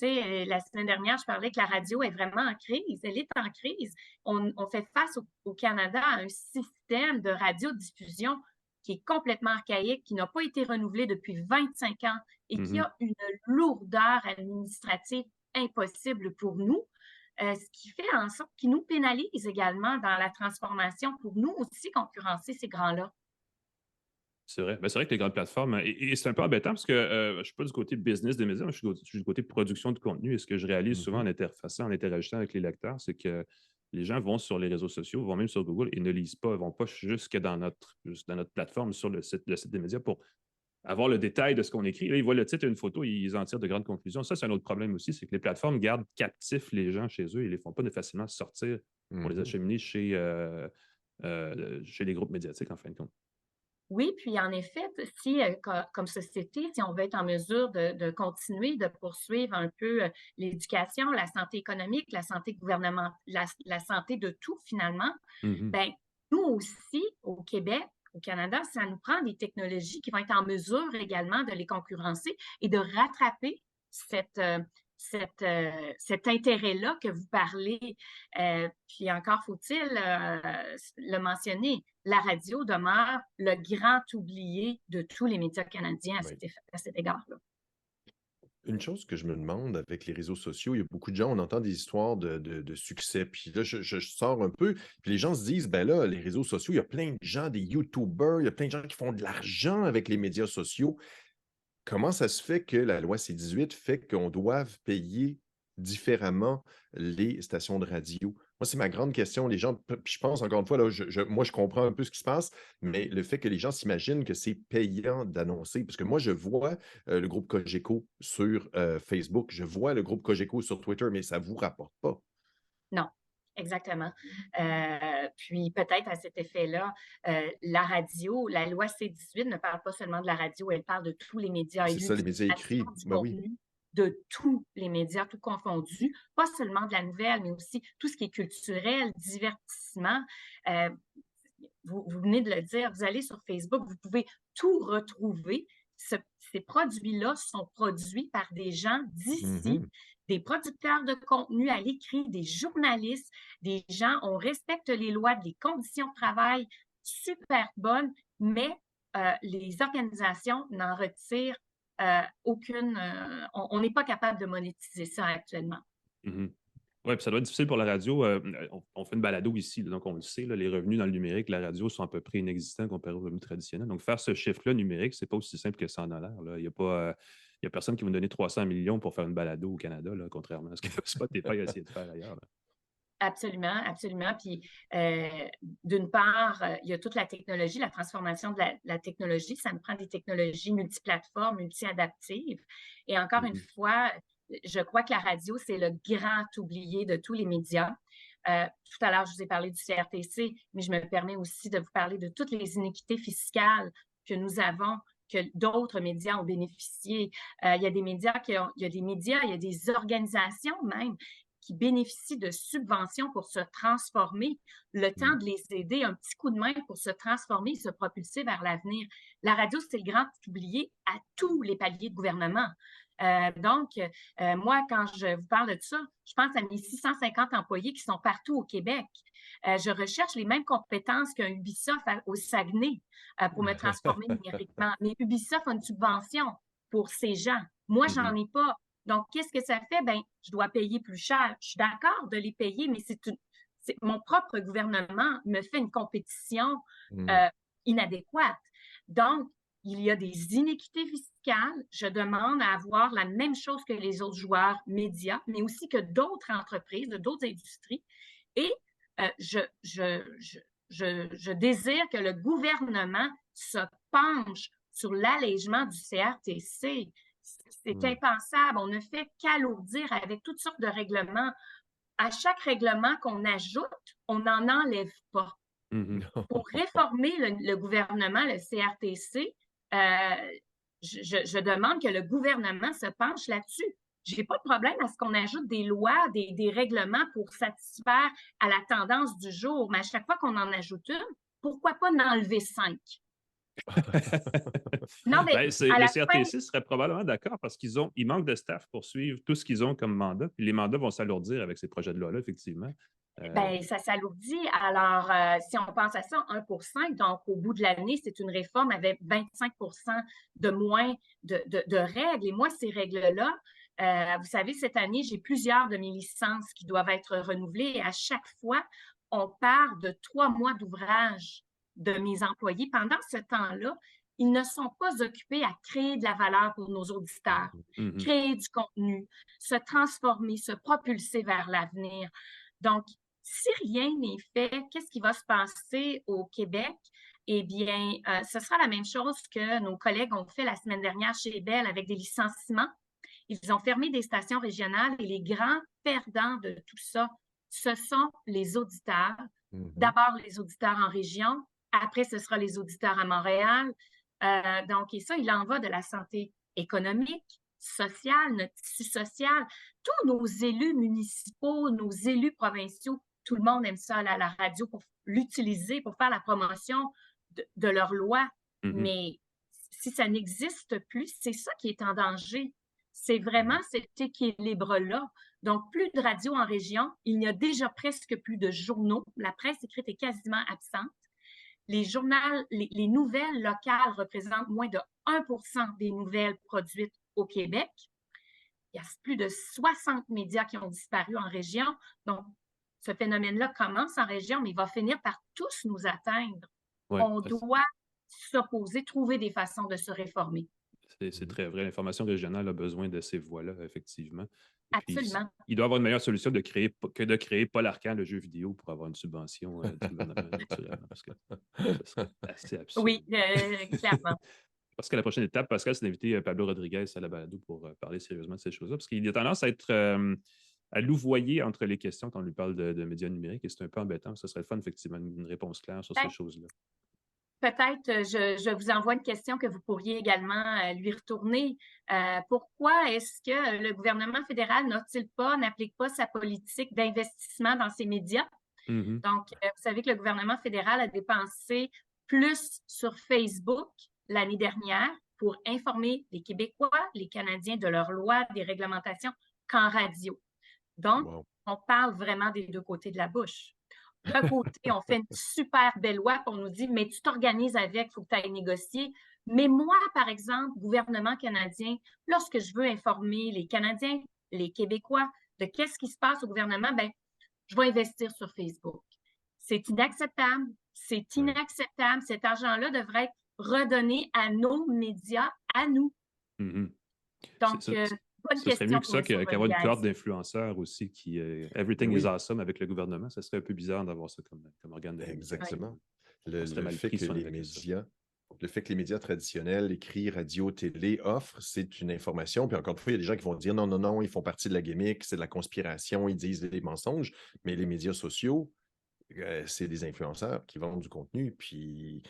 Speaker 1: La semaine dernière, je parlais que la radio est vraiment en crise. Elle est en crise. On fait face au Canada à un système de radiodiffusion qui est complètement archaïque, qui n'a pas été renouvelé depuis 25 ans et qui a une lourdeur administrative impossible pour nous, ce qui fait en sorte qu'il nous pénalise également dans la transformation pour nous aussi concurrencer ces grands-là.
Speaker 3: C'est vrai. Ben, c'est vrai que les grandes plateformes, et c'est un peu embêtant parce que je ne suis pas du côté business des médias, mais je suis du côté production de contenu. Et ce que je réalise souvent en interfaçant, en interagissant avec les lecteurs, c'est que les gens vont sur les réseaux sociaux, vont même sur Google et ne lisent pas, ils ne vont pas jusque dans notre plateforme sur le site des médias pour avoir le détail de ce qu'on écrit. Là, ils voient le titre et une photo, ils en tirent de grandes conclusions. Ça, c'est un autre problème aussi, c'est que les plateformes gardent captifs les gens chez eux et ne les font pas facilement sortir pour les acheminer chez les groupes médiatiques, en fin de compte.
Speaker 1: Oui, puis en effet, si comme société, si on veut être en mesure de continuer, de poursuivre un peu l'éducation, la santé économique, la santé gouvernementale, la santé de tout finalement, ben nous aussi, au Québec, au Canada, ça nous prend des technologies qui vont être en mesure également de les concurrencer et de rattraper cet intérêt-là que vous parlez. Puis encore faut-il le mentionner, la radio demeure le grand oublié de tous les médias canadiens à cet égard-là.
Speaker 4: Une chose que je me demande avec les réseaux sociaux, il y a beaucoup de gens, on entend des histoires de succès, puis là, je sors un peu, puis les gens se disent, ben là, les réseaux sociaux, il y a plein de gens, des YouTubers, il y a plein de gens qui font de l'argent avec les médias sociaux. Comment ça se fait que la loi C-18 fait qu'on doive payer différemment les stations de radio? Moi, c'est ma grande question. Les gens, puis je pense encore une fois, là, moi, je comprends un peu ce qui se passe, mais le fait que les gens s'imaginent que c'est payant d'annoncer, parce que moi, je vois le groupe Cogeco sur Facebook, je vois le groupe Cogeco sur Twitter, mais ça ne vous rapporte pas.
Speaker 1: Non, exactement. Puis peut-être à cet effet-là, la radio, la loi C-18 ne parle pas seulement de la radio, elle parle de tous les médias et
Speaker 4: C'est ça, les médias
Speaker 1: l'utilisation
Speaker 4: écrits.
Speaker 1: du
Speaker 4: Ben oui.
Speaker 1: contenu de tous les médias, tout confondu, pas seulement de la nouvelle, mais aussi tout ce qui est culturel, divertissement. Euh, vous venez de le dire, vous allez sur Facebook, vous pouvez tout retrouver. Ces produits-là sont produits par des gens d'ici,
Speaker 4: Mhm.
Speaker 1: des producteurs de contenu à l'écrit, des journalistes, des gens, on respecte les lois, des conditions de travail super bonnes, mais les organisations n'en retirent aucune. On n'est pas capable de monétiser ça actuellement.
Speaker 3: Mhm. Oui, puis ça doit être difficile pour la radio. On fait une balado ici, donc on le sait, là, les revenus dans le numérique, la radio sont à peu près inexistants comparé aux revenus traditionnels. Donc, faire ce chiffre-là numérique, c'est pas aussi simple que ça en a l'air. Là. Il y a personne qui va nous donner 300 millions pour faire une balado au Canada, là, contrairement à ce que Spotify a essayé de faire ailleurs. Là.
Speaker 1: Absolument, absolument. Puis, d'une part, il y a toute la technologie, la transformation de la technologie. Ça nous prend des technologies multiplateformes, multi-adaptives. Et encore une fois, je crois que la radio, c'est le grand oublié de tous les médias. Tout à l'heure, je vous ai parlé du CRTC, mais je me permets aussi de vous parler de toutes les inéquités fiscales que nous avons, que d'autres médias ont bénéficié. Il y a des médias il y a des médias, il y a des organisations même qui bénéficient de subventions pour se transformer, le temps de les aider, un petit coup de main pour se transformer et se propulser vers l'avenir. La radio, c'est le grand oublié à tous les paliers de gouvernement. Donc, moi, quand je vous parle de ça, je pense à mes 650 employés qui sont partout au Québec. Je recherche les mêmes compétences qu'un Ubisoft au Saguenay pour me transformer numériquement. Mais Ubisoft a une subvention pour ces gens. Moi, j'en ai pas. Donc, qu'est-ce que ça fait? Ben, je dois payer plus cher. Je suis d'accord de les payer, mais mon propre gouvernement me fait une compétition inadéquate. Donc, il y a des inéquités fiscales. Je demande à avoir la même chose que les autres joueurs médias, mais aussi que d'autres entreprises, d'autres industries. Et je désire que le gouvernement se penche sur l'allègement du CRTC. C'est impensable. On ne fait qu'alourdir avec toutes sortes de règlements. À chaque règlement qu'on ajoute, on n'en enlève pas. Pour réformer le gouvernement, le CRTC, je demande que le gouvernement se penche là-dessus. Je n'ai pas de problème à ce qu'on ajoute des lois, des règlements pour satisfaire à la tendance du jour, mais à chaque fois qu'on en ajoute une, pourquoi pas en enlever 5?
Speaker 3: Non, mais le CRTC serait probablement d'accord parce ils manquent de staff pour suivre tout ce qu'ils ont comme mandat. Puis les mandats vont s'alourdir avec ces projets de loi-là, effectivement.
Speaker 1: Bien, ça s'alourdit. Alors, si on pense à ça, 1 pour 5, donc au bout de l'année, c'est une réforme avec 25 de moins de règles. Et moi, ces règles-là, vous savez, cette année, j'ai plusieurs de mes licences qui doivent être renouvelées. Et à chaque fois, on part de 3 mois d'ouvrage de mes employés. Pendant ce temps-là, ils ne sont pas occupés à créer de la valeur pour nos auditeurs, créer du contenu, se transformer, se propulser vers l'avenir. Donc, si rien n'est fait, qu'est-ce qui va se passer au Québec? Eh bien, ce sera la même chose que nos collègues ont fait la semaine dernière chez Bell avec des licenciements. Ils ont fermé des stations régionales et les grands perdants de tout ça, ce sont les auditeurs. D'abord, les auditeurs en région. Après, ce sera les auditeurs à Montréal. Donc, et ça, il en va de la santé économique, sociale, notre tissu social. Tous nos élus municipaux, nos élus provinciaux, tout le monde aime ça à la radio pour l'utiliser, pour faire la promotion de leur loi. Mais si ça n'existe plus, c'est ça qui est en danger. C'est vraiment cet équilibre-là. Donc, plus de radio en région. Il n'y a déjà presque plus de journaux. La presse écrite est quasiment absente. Les nouvelles locales représentent moins de 1 % des nouvelles produites au Québec. Il y a plus de 60 médias qui ont disparu en région. Donc, ce phénomène-là commence en région, mais il va finir par tous nous atteindre. Ouais, on doit s'opposer, trouver des façons de se réformer.
Speaker 3: C'est très vrai. L'information régionale a besoin de ces voix-là, effectivement. Puis,
Speaker 1: Absolument.
Speaker 3: il doit y avoir une meilleure solution que de créer Paul Arcand, le jeu vidéo, pour avoir une subvention du gouvernement, naturellement, parce que ce serait assez absurde.
Speaker 1: Oui, clairement.
Speaker 3: Je pense que la prochaine étape, Pascal, c'est d'inviter Pablo Rodriguez à la balado pour parler sérieusement de ces choses-là, parce qu'il a tendance à être à louvoyer entre les questions quand on lui parle de médias numériques, et c'est un peu embêtant. Ce serait le fun, effectivement, une réponse claire sur ces choses-là.
Speaker 1: Peut-être, je vous envoie une question que vous pourriez également lui retourner. Pourquoi est-ce que le gouvernement fédéral n'applique pas sa politique d'investissement dans ces médias?
Speaker 3: Mm-hmm.
Speaker 1: Donc, vous savez que le gouvernement fédéral a dépensé plus sur Facebook l'année dernière pour informer les Québécois, les Canadiens de leurs lois, des réglementations qu'en radio. Donc, on parle vraiment des deux côtés de la bouche. D'un côté, on fait une super belle loi, puis on nous dit, mais tu t'organises avec, il faut que tu ailles négocier. Mais moi, par exemple, gouvernement canadien, lorsque je veux informer les Canadiens, les Québécois de qu'est-ce qui se passe au gouvernement, ben, je vais investir sur Facebook. C'est inacceptable. C'est inacceptable. Cet argent-là devrait être redonné à nos médias, à nous.
Speaker 3: Mm-hmm.
Speaker 1: Donc, bonne
Speaker 3: ce serait
Speaker 1: question
Speaker 3: mieux que ça qu'avoir une corde
Speaker 1: Rodriguez.
Speaker 3: d'influenceurs aussi qui everything is awesome avec le gouvernement. Ça serait un peu bizarre d'avoir ça comme organe de
Speaker 4: Exactement.
Speaker 3: Le fait
Speaker 4: que les médias traditionnels, écrits, radio, télé, offrent, c'est une information. Puis encore une fois, il y a des gens qui vont dire non, ils font partie de la gimmick, c'est de la conspiration, ils disent des mensonges. Mais les médias sociaux, c'est des influenceurs qui vendent du contenu. Puis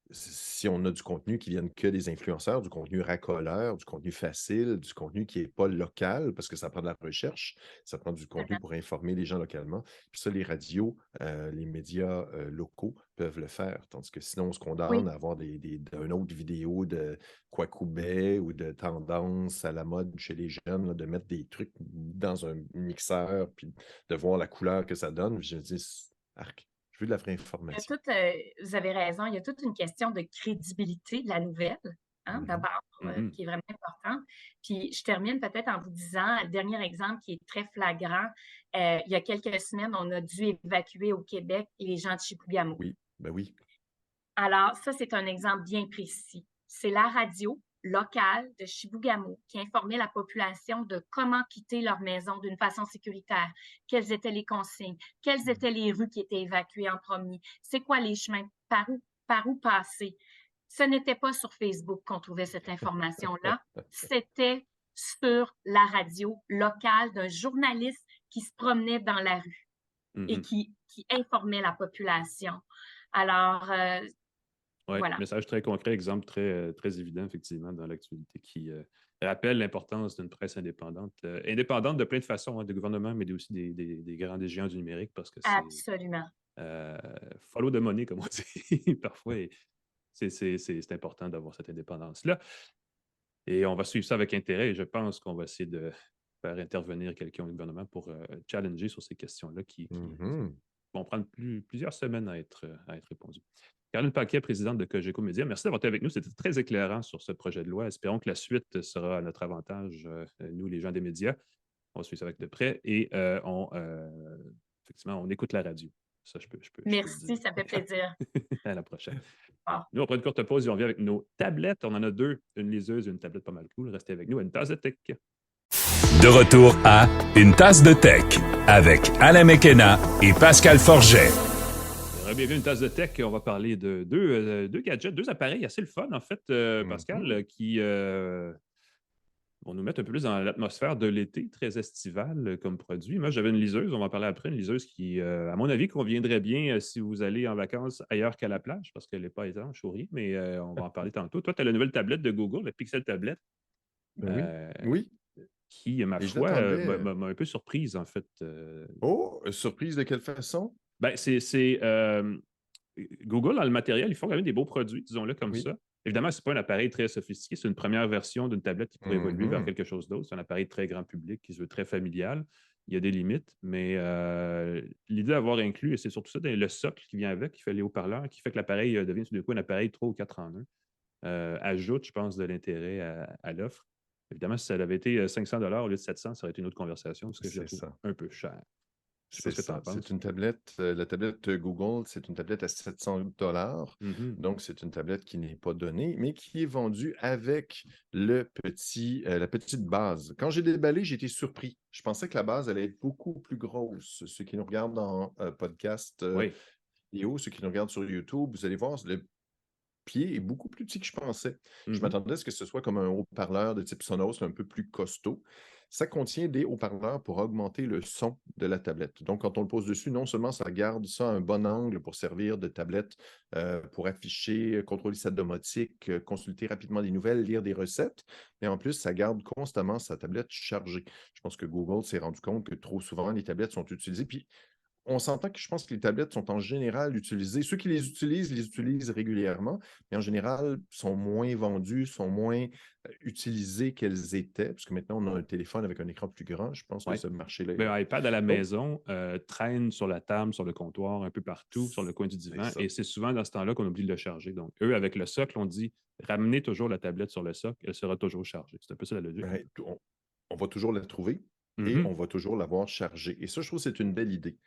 Speaker 4: si on a du contenu qui vienne que des influenceurs, du contenu racoleur, du contenu facile, du contenu qui n'est pas local, parce que ça prend de la recherche, ça prend du contenu pour informer les gens localement. Puis ça, les radios, les médias locaux peuvent le faire. Tandis que sinon, on se condamne à avoir une autre vidéo de Kwakubé ou de tendance à la mode chez les jeunes, là, de mettre des trucs dans un mixeur, puis de voir la couleur que ça donne. Je me dis, arc. Je veux de la vraie information.
Speaker 1: Vous avez raison, il y a toute une question de crédibilité de la nouvelle, d'abord, qui est vraiment importante. Puis je termine peut-être en vous disant, le dernier exemple qui est très flagrant, il y a quelques semaines, on a dû évacuer au Québec les gens de Chibougamau.
Speaker 4: Oui, ben oui.
Speaker 1: Alors, ça, c'est un exemple bien précis. C'est la radio locale de Chibougamau qui informait la population de comment quitter leur maison d'une façon sécuritaire, quelles étaient les consignes, quelles étaient les rues qui étaient évacuées en premier, c'est quoi les chemins, par où passer. Ce n'était pas sur Facebook qu'on trouvait cette information-là, c'était sur la radio locale d'un journaliste qui se promenait dans la rue et qui informait la population. Alors, voilà.
Speaker 3: Message très concret, exemple très, très évident, effectivement, dans l'actualité, qui rappelle l'importance d'une presse indépendante. Indépendante de plein de façons, des gouvernements, mais aussi des grands des géants du numérique, parce que c'est...
Speaker 1: Absolument.
Speaker 3: Follow the money, comme on dit, parfois. C'est important d'avoir cette indépendance-là. Et on va suivre ça avec intérêt, et je pense qu'on va essayer de faire intervenir quelqu'un au gouvernement pour challenger sur ces questions-là qui vont prendre plusieurs semaines à être répondues. Caroline Paquet, présidente de Cogeco Média, merci d'avoir été avec nous. C'était très éclairant sur ce projet de loi. Espérons que la suite sera à notre avantage, nous, les gens des médias. On va suivre ça avec de près et effectivement, on écoute la radio. Ça, je peux
Speaker 1: merci, ça fait plaisir.
Speaker 3: À la prochaine. Nous, on prend une courte pause et on vient avec nos tablettes. On en a deux, une liseuse et une tablette pas mal cool. Restez avec nous à Une tasse de tech.
Speaker 2: De retour à Une tasse de tech avec Alain McKenna et Pascal Forget.
Speaker 3: Bienvenue à Une tasse de tech. On va parler de deux gadgets, deux appareils assez le fun, en fait, Pascal, qui vont nous mettre un peu plus dans l'atmosphère de l'été, très estival comme produit. Moi, j'avais une liseuse, on va en parler après, une liseuse qui, à mon avis, conviendrait bien si vous allez en vacances ailleurs qu'à la plage, parce qu'elle n'est pas étanche ou rien, mais on va en parler tantôt. Toi, tu as la nouvelle tablette de Google, la Pixel Tablet.
Speaker 4: Oui.
Speaker 3: Qui, ma foi, m'a un peu surprise, en fait.
Speaker 4: Surprise de quelle façon?
Speaker 3: Ben, Google, dans le matériel, ils font quand même des beaux produits, disons-le comme ça. Évidemment, ce n'est pas un appareil très sophistiqué, c'est une première version d'une tablette qui pourrait évoluer vers quelque chose d'autre. C'est un appareil très grand public qui se veut très familial. Il y a des limites, mais l'idée d'avoir inclus, et c'est surtout ça, le socle qui vient avec, qui fait les haut-parleurs, qui fait que l'appareil devient tout d'un coup un appareil 3 ou 4 en 1, ajoute, je pense, de l'intérêt à l'offre. Évidemment, si ça avait été 500 $ au lieu de 700, ça aurait été une autre conversation, parce que je le trouve un peu cher. Je sais pas
Speaker 4: C'est
Speaker 3: ce que tu en
Speaker 4: ça. C'est
Speaker 3: penses.
Speaker 4: une tablette, la tablette Google, c'est une tablette à 700 $.
Speaker 3: Mhm.
Speaker 4: Donc, c'est une tablette qui n'est pas donnée, mais qui est vendue avec la petite base. Quand j'ai déballé, j'ai été surpris. Je pensais que la base allait être beaucoup plus grosse. Ceux qui nous regardent en podcast
Speaker 3: Oui.
Speaker 4: vidéo, ceux qui nous regardent sur YouTube, vous allez voir, le pied est beaucoup plus petit que je pensais. Je
Speaker 3: Mhm.
Speaker 4: m'attendais à ce que ce soit comme un haut-parleur de type Sonos, un peu plus costaud. Ça contient des haut-parleurs pour augmenter le son de la tablette. Donc, quand on le pose dessus, non seulement ça garde ça à un bon angle pour servir de tablette pour afficher, contrôler sa domotique, consulter rapidement des nouvelles, lire des recettes, mais en plus, ça garde constamment sa tablette chargée. Je pense que Google s'est rendu compte que trop souvent, les tablettes sont utilisées. Puis, on s'entend que je pense que les tablettes sont en général utilisées. Ceux qui les utilisent régulièrement, mais en général, sont moins vendues, sont moins utilisées qu'elles étaient, puisque maintenant, on a un téléphone avec un écran plus grand. Je pense que
Speaker 3: Ouais.
Speaker 4: ce marché-là est
Speaker 3: Ben,
Speaker 4: là.
Speaker 3: un iPad à la
Speaker 4: Donc,
Speaker 3: maison traîne sur la table, sur le comptoir, un peu partout, sur le coin du
Speaker 4: c'est
Speaker 3: divan.
Speaker 4: ça.
Speaker 3: Et c'est souvent dans ce temps-là qu'on oublie de le charger. Donc, eux, avec le socle, on dit ramenez toujours la tablette sur le socle, elle sera toujours chargée. C'est un peu ça la logique.
Speaker 4: Ouais, on va toujours la trouver et
Speaker 3: Mhm.
Speaker 4: on va toujours l'avoir chargée. Et ça, je trouve que c'est une belle idée.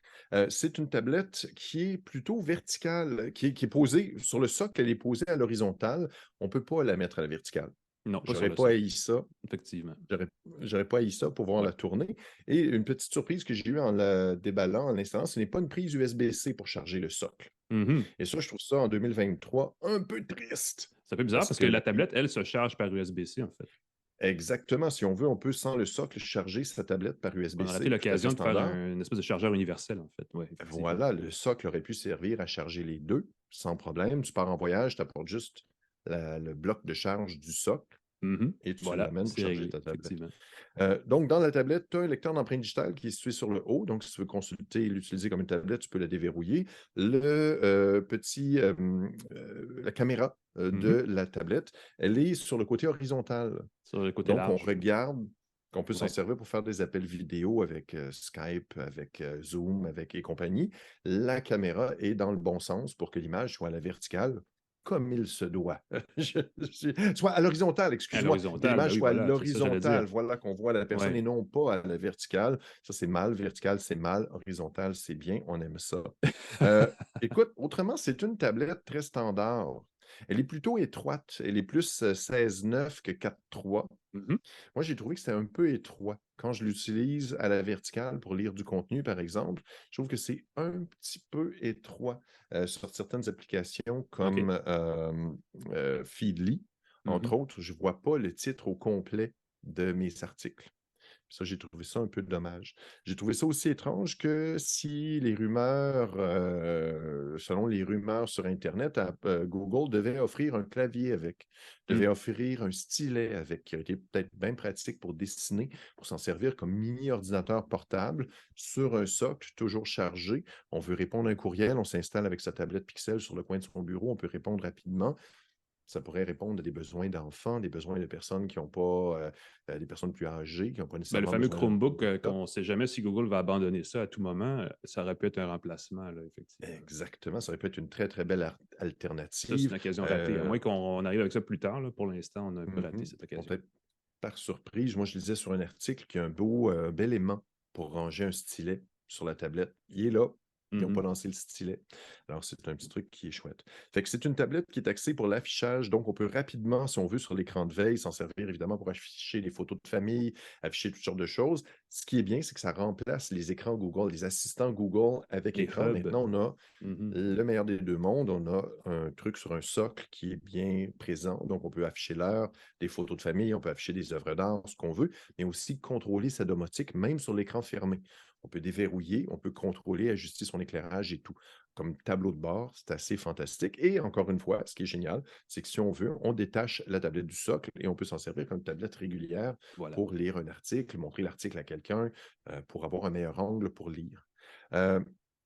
Speaker 4: C'est une tablette qui est plutôt verticale, qui est posée sur le socle, elle est posée à l'horizontale. On ne peut pas la mettre à la verticale.
Speaker 3: Non, pas sur
Speaker 4: J'aurais
Speaker 3: le
Speaker 4: pas
Speaker 3: socle,
Speaker 4: haï ça.
Speaker 3: effectivement.
Speaker 4: J'aurais pas haï ça pour voir
Speaker 3: Ouais.
Speaker 4: la tournée. Et une petite surprise que j'ai eue en la déballant en l'installant, ce n'est pas une prise USB-C pour charger le socle.
Speaker 3: Mhm.
Speaker 4: Et ça, je trouve ça en 2023 un peu triste.
Speaker 3: Ça fait bizarre
Speaker 4: Parce
Speaker 3: parce que
Speaker 4: que
Speaker 3: la tablette, elle, se charge par USB-C, en fait.
Speaker 4: exactement, si on veut, on peut sans le socle charger sa tablette par
Speaker 3: On a raté
Speaker 4: USB-C, tout à fait
Speaker 3: l'occasion de faire
Speaker 4: standard.
Speaker 3: une espèce de chargeur universel, en fait. Oui, effectivement.
Speaker 4: Voilà, le socle aurait pu servir à charger les deux sans problème. Tu pars en voyage, tu apportes juste le bloc de charge du socle
Speaker 3: Mhm.
Speaker 4: et tu
Speaker 3: Voilà,
Speaker 4: l'amènes pour
Speaker 3: c'est
Speaker 4: charger
Speaker 3: réglé,
Speaker 4: ta tablette.
Speaker 3: effectivement.
Speaker 4: Donc, dans la tablette, tu as un lecteur d'empreintes digitales qui est situé sur le haut. Donc, si tu veux consulter et l'utiliser comme une tablette, tu peux la déverrouiller. La caméra de la tablette, elle est sur le côté horizontal.
Speaker 3: Sur le côté
Speaker 4: Donc, on
Speaker 3: large.
Speaker 4: regarde qu'on peut s'en
Speaker 3: Ouais.
Speaker 4: servir pour faire des appels vidéo avec Skype, avec Zoom, avec et compagnie. La caméra est dans le bon sens pour que l'image soit à la verticale, comme il se doit. Soit à l'horizontale,
Speaker 3: À
Speaker 4: excuse-moi, que
Speaker 3: l'horizontale, ben
Speaker 4: l'image
Speaker 3: oui,
Speaker 4: soit à
Speaker 3: voilà, c'est ça que j'allais
Speaker 4: l'horizontale.
Speaker 3: dire.
Speaker 4: Voilà qu'on voit la personne et
Speaker 3: Ouais.
Speaker 4: non pas à la verticale. Ça, c'est mal. Vertical, c'est mal. Horizontal, c'est bien. On aime ça. Euh, Écoute, autrement, c'est une tablette très standard. Elle est plutôt étroite. Elle est plus 16,9 que 4,3.
Speaker 3: Mhm.
Speaker 4: Moi, j'ai trouvé que c'était un peu étroit. Quand je l'utilise à la verticale pour lire du contenu, par exemple, je trouve que c'est un petit peu étroit sur certaines applications
Speaker 3: OK.
Speaker 4: comme Feedly,
Speaker 3: Mhm.
Speaker 4: entre autres. Je ne vois pas le titre au complet de mes articles. Ça, j'ai trouvé ça un peu dommage. J'ai trouvé ça aussi étrange que si les rumeurs, selon les rumeurs sur Internet, Google devait offrir un clavier avec,
Speaker 3: Mm.
Speaker 4: devait offrir un stylet avec, qui aurait été peut-être bien pratique pour dessiner, pour s'en servir comme mini-ordinateur portable sur un socle toujours chargé. On veut répondre à un courriel, on s'installe avec sa tablette Pixel sur le coin de son bureau, on peut répondre rapidement. Ça pourrait répondre à des besoins d'enfants, des besoins de personnes qui n'ont pas, des personnes plus âgées, qui n'ont pas
Speaker 3: Ben, le
Speaker 4: nécessairement
Speaker 3: fameux
Speaker 4: besoin d'un
Speaker 3: Chromebook,
Speaker 4: laptop.
Speaker 3: qu'on ne sait jamais si Google va abandonner ça à tout moment, ça aurait pu être un remplacement, là, effectivement.
Speaker 4: Exactement, ça aurait pu être une très, très belle
Speaker 3: Ça, c'est
Speaker 4: alternative.
Speaker 3: une occasion ratée. À moins qu'on arrive avec ça plus tard, là, pour l'instant, on a un peu raté cette occasion.
Speaker 4: Peut-être par surprise, moi je lisais sur un article qu'il y a un bel aimant pour ranger un stylet sur la tablette. Il est là. Ils n'ont pas
Speaker 3: Mhm.
Speaker 4: lancé le stylet. Alors, c'est un petit truc qui est chouette. Fait que c'est une tablette qui est axée pour l'affichage. Donc, on peut rapidement, si on veut, sur l'écran de veille, s'en servir évidemment pour afficher des photos de famille, afficher toutes sortes de choses. Ce qui est bien, c'est que ça remplace les écrans Google, les assistants Google avec
Speaker 3: Les
Speaker 4: écran.
Speaker 3: hubs.
Speaker 4: Maintenant, on a
Speaker 3: Mhm.
Speaker 4: le meilleur des deux mondes. On a un truc sur un socle qui est bien présent. Donc, on peut afficher l'heure, des photos de famille, on peut afficher des œuvres d'art, ce qu'on veut, mais aussi contrôler sa domotique, même sur l'écran fermé. On peut déverrouiller, on peut contrôler, ajuster son éclairage et tout. Comme tableau de bord, c'est assez fantastique. Et encore une fois, ce qui est génial, c'est que si on veut, on détache la tablette du socle et on peut s'en servir comme tablette régulière
Speaker 3: Voilà.
Speaker 4: pour lire un article, montrer l'article à quelqu'un, pour avoir un meilleur angle pour lire. Euh,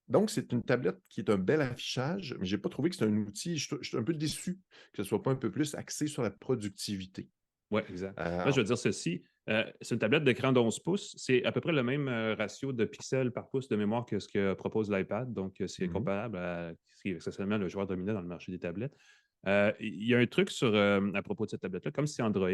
Speaker 4: donc, c'est une tablette qui est un bel affichage, mais je n'ai pas trouvé que c'est un outil. Je suis un peu déçu que ce ne soit pas un peu plus axé sur la productivité.
Speaker 3: Oui, exact. Là,
Speaker 4: Euh,
Speaker 3: je veux dire ceci. C'est une tablette d'écran d'11 pouces. C'est à peu près le même ratio de pixels par pouce de mémoire que ce que propose l'iPad. Donc, c'est comparable à ce qui est essentiellement le joueur dominant dans le marché des tablettes. Il y a un truc à propos de cette tablette-là, comme c'est Android,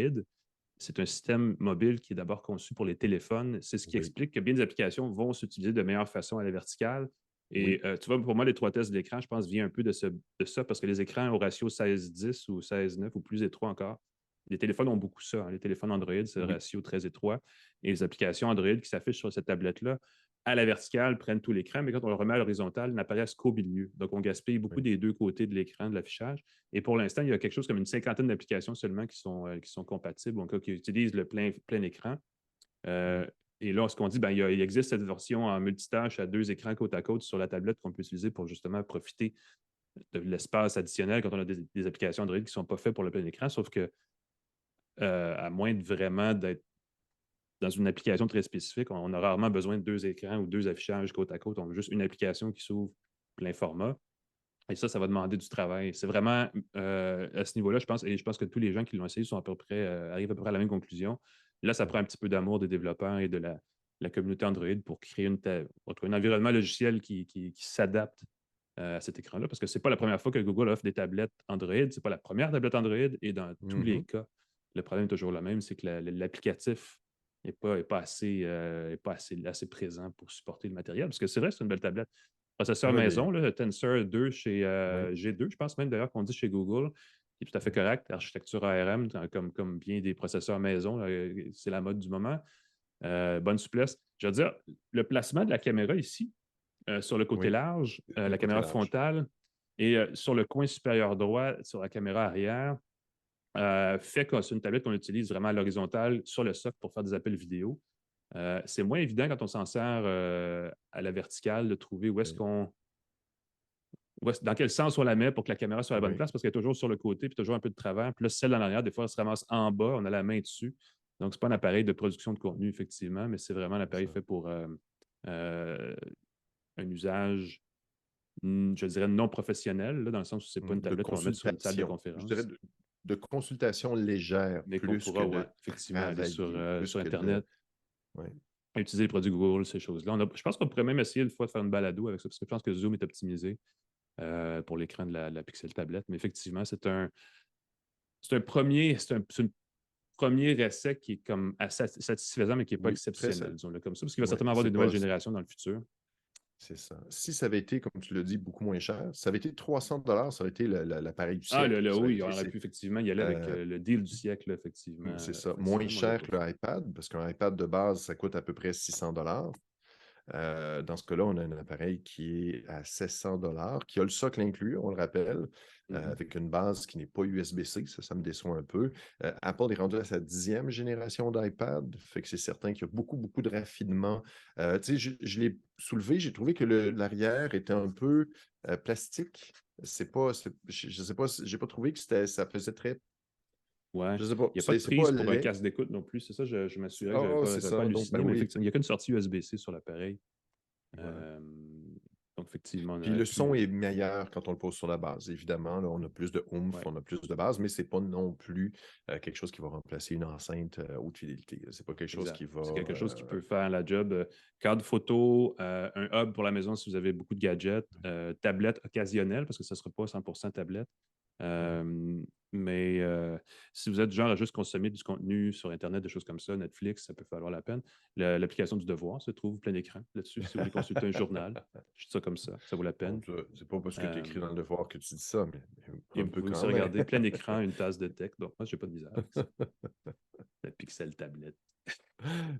Speaker 3: c'est un système mobile qui est d'abord conçu pour les téléphones. C'est ce qui explique que bien des applications vont s'utiliser de meilleure façon à la verticale. Et tu vois, pour moi, l'étroitesse de l'écran, je pense, vient un peu de ça parce que les écrans au ratio 16:10 ou 16:9 ou plus étroit encore. Les téléphones ont beaucoup ça. Les téléphones Android, c'est un ratio très étroit. Et les applications Android qui s'affichent sur cette tablette-là, à la verticale, prennent tout l'écran, mais quand on le remet à l'horizontale, n'apparaissent qu'au milieu. Donc, on gaspille beaucoup des deux côtés de l'écran de l'affichage. Et pour l'instant, il y a quelque chose comme une cinquantaine d'applications seulement qui sont compatibles, en cas qui utilisent le plein écran. Et là, ce qu'on dit, il existe cette version en multitâche à 2 écrans côte à côte sur la tablette qu'on peut utiliser pour justement profiter de l'espace additionnel quand on a des applications Android qui ne sont pas faites pour le plein écran, sauf que à moins de vraiment d'être dans une application très spécifique, on a rarement besoin de 2 écrans ou 2 affichages côte à côte. On a juste une application qui s'ouvre plein format. Et ça va demander du travail. C'est vraiment à ce niveau-là, je pense que tous les gens qui l'ont essayé sont arrivent à peu près à la même conclusion. Là, ça prend un petit peu d'amour des développeurs et de la communauté Android pour créer un environnement logiciel qui s'adapte à cet écran-là, parce que ce n'est pas la première fois que Google offre des tablettes Android. Ce n'est pas la première tablette Android, et dans tous les cas, le problème est toujours le même, c'est que l'applicatif n'est pas assez présent pour supporter le matériel, parce que c'est vrai, c'est une belle tablette. Processeur maison, le Tensor 2 chez G2, je pense même d'ailleurs qu'on dit chez Google, qui est tout à fait correct. Architecture ARM, comme bien des processeurs maison, c'est la mode du moment. Bonne souplesse. Je veux dire, le placement de la caméra ici, sur le côté large, la caméra frontale, et sur le coin supérieur droit, sur la caméra arrière, fait que c'est une tablette qu'on utilise vraiment à l'horizontale sur le socle pour faire des appels vidéo. C'est moins évident quand on s'en sert à la verticale de trouver dans quel sens on la met pour que la caméra soit à la bonne place, parce qu'elle est toujours sur le côté puis toujours un peu de travers. Puis là, celle en arrière, des fois, elle se ramasse en bas, on a la main dessus. Donc, ce n'est pas un appareil de production de contenu, effectivement, mais c'est vraiment un appareil fait pour un usage, je dirais, non professionnel, là, dans le sens où ce n'est pas une tablette qu'on va mettre sur une salle de conférence.
Speaker 4: Je dirais de consultation légère,
Speaker 3: mais
Speaker 4: plus
Speaker 3: qu'on pourra,
Speaker 4: que
Speaker 3: effectivement, aller sur
Speaker 4: que
Speaker 3: Internet. Utiliser les produits Google, ces choses-là. Je pense qu'on pourrait même essayer une fois de faire une balado avec ça, parce que je pense que Zoom est optimisé pour l'écran de la Pixel tablette. Mais effectivement, c'est un premier essai qui est comme assez satisfaisant, mais qui n'est pas exceptionnel, disons-le comme ça, parce qu'il va certainement avoir des nouvelles générations dans le futur.
Speaker 4: C'est ça. Si ça avait été, comme tu l'as dit, beaucoup moins cher, ça avait été 300 $, ça aurait été l'appareil du siècle.
Speaker 3: Oui, on aurait pu effectivement y aller avec le deal du siècle, effectivement.
Speaker 4: C'est ça. Moins cher que l'iPad, parce qu'un iPad de base, ça coûte à peu près 600 $. Dans ce cas-là, on a un appareil qui est à 700 $, qui a le socle inclus, on le rappelle, avec une base qui n'est pas USB-C. Ça me déçoit un peu. Apple est rendu à sa 10e génération d'iPad, fait que c'est certain qu'il y a beaucoup, beaucoup de raffinement. Je l'ai soulevé, j'ai trouvé que l'arrière était un peu plastique. Je sais pas, j'ai pas trouvé que ça faisait très.
Speaker 3: Ouais.
Speaker 4: Je sais pas.
Speaker 3: Il n'y a pas de prise pour un casque d'écoute non plus. C'est ça, je m'assurais que je n'avais pas halluciné. Mais effectivement, il n'y a qu'une sortie USB-C sur l'appareil. Donc, effectivement.
Speaker 4: Puis le son est meilleur quand on le pose sur la base. Évidemment, là, on a plus de oomph, on a plus de base, mais ce n'est pas non plus quelque chose qui va remplacer une enceinte haute fidélité. C'est pas quelque chose qui va.
Speaker 3: C'est quelque chose qui peut faire la job. Cadre photo, un hub pour la maison si vous avez beaucoup de gadgets, tablette occasionnelle, parce que ça ne sera pas 100% tablette. Mais si vous êtes du genre à juste consommer du contenu sur Internet, des choses comme ça, Netflix, ça peut valoir la peine. L'application du Devoir se trouve plein écran là-dessus. Si vous voulez consulter un journal, je dis ça comme ça vaut la peine.
Speaker 4: C'est pas parce que tu écris dans le Devoir que tu dis ça, mais
Speaker 3: un peu quand même. Regarder plein écran, une tasse de tech. Donc, moi, je n'ai pas de misère avec ça. La Pixel tablette.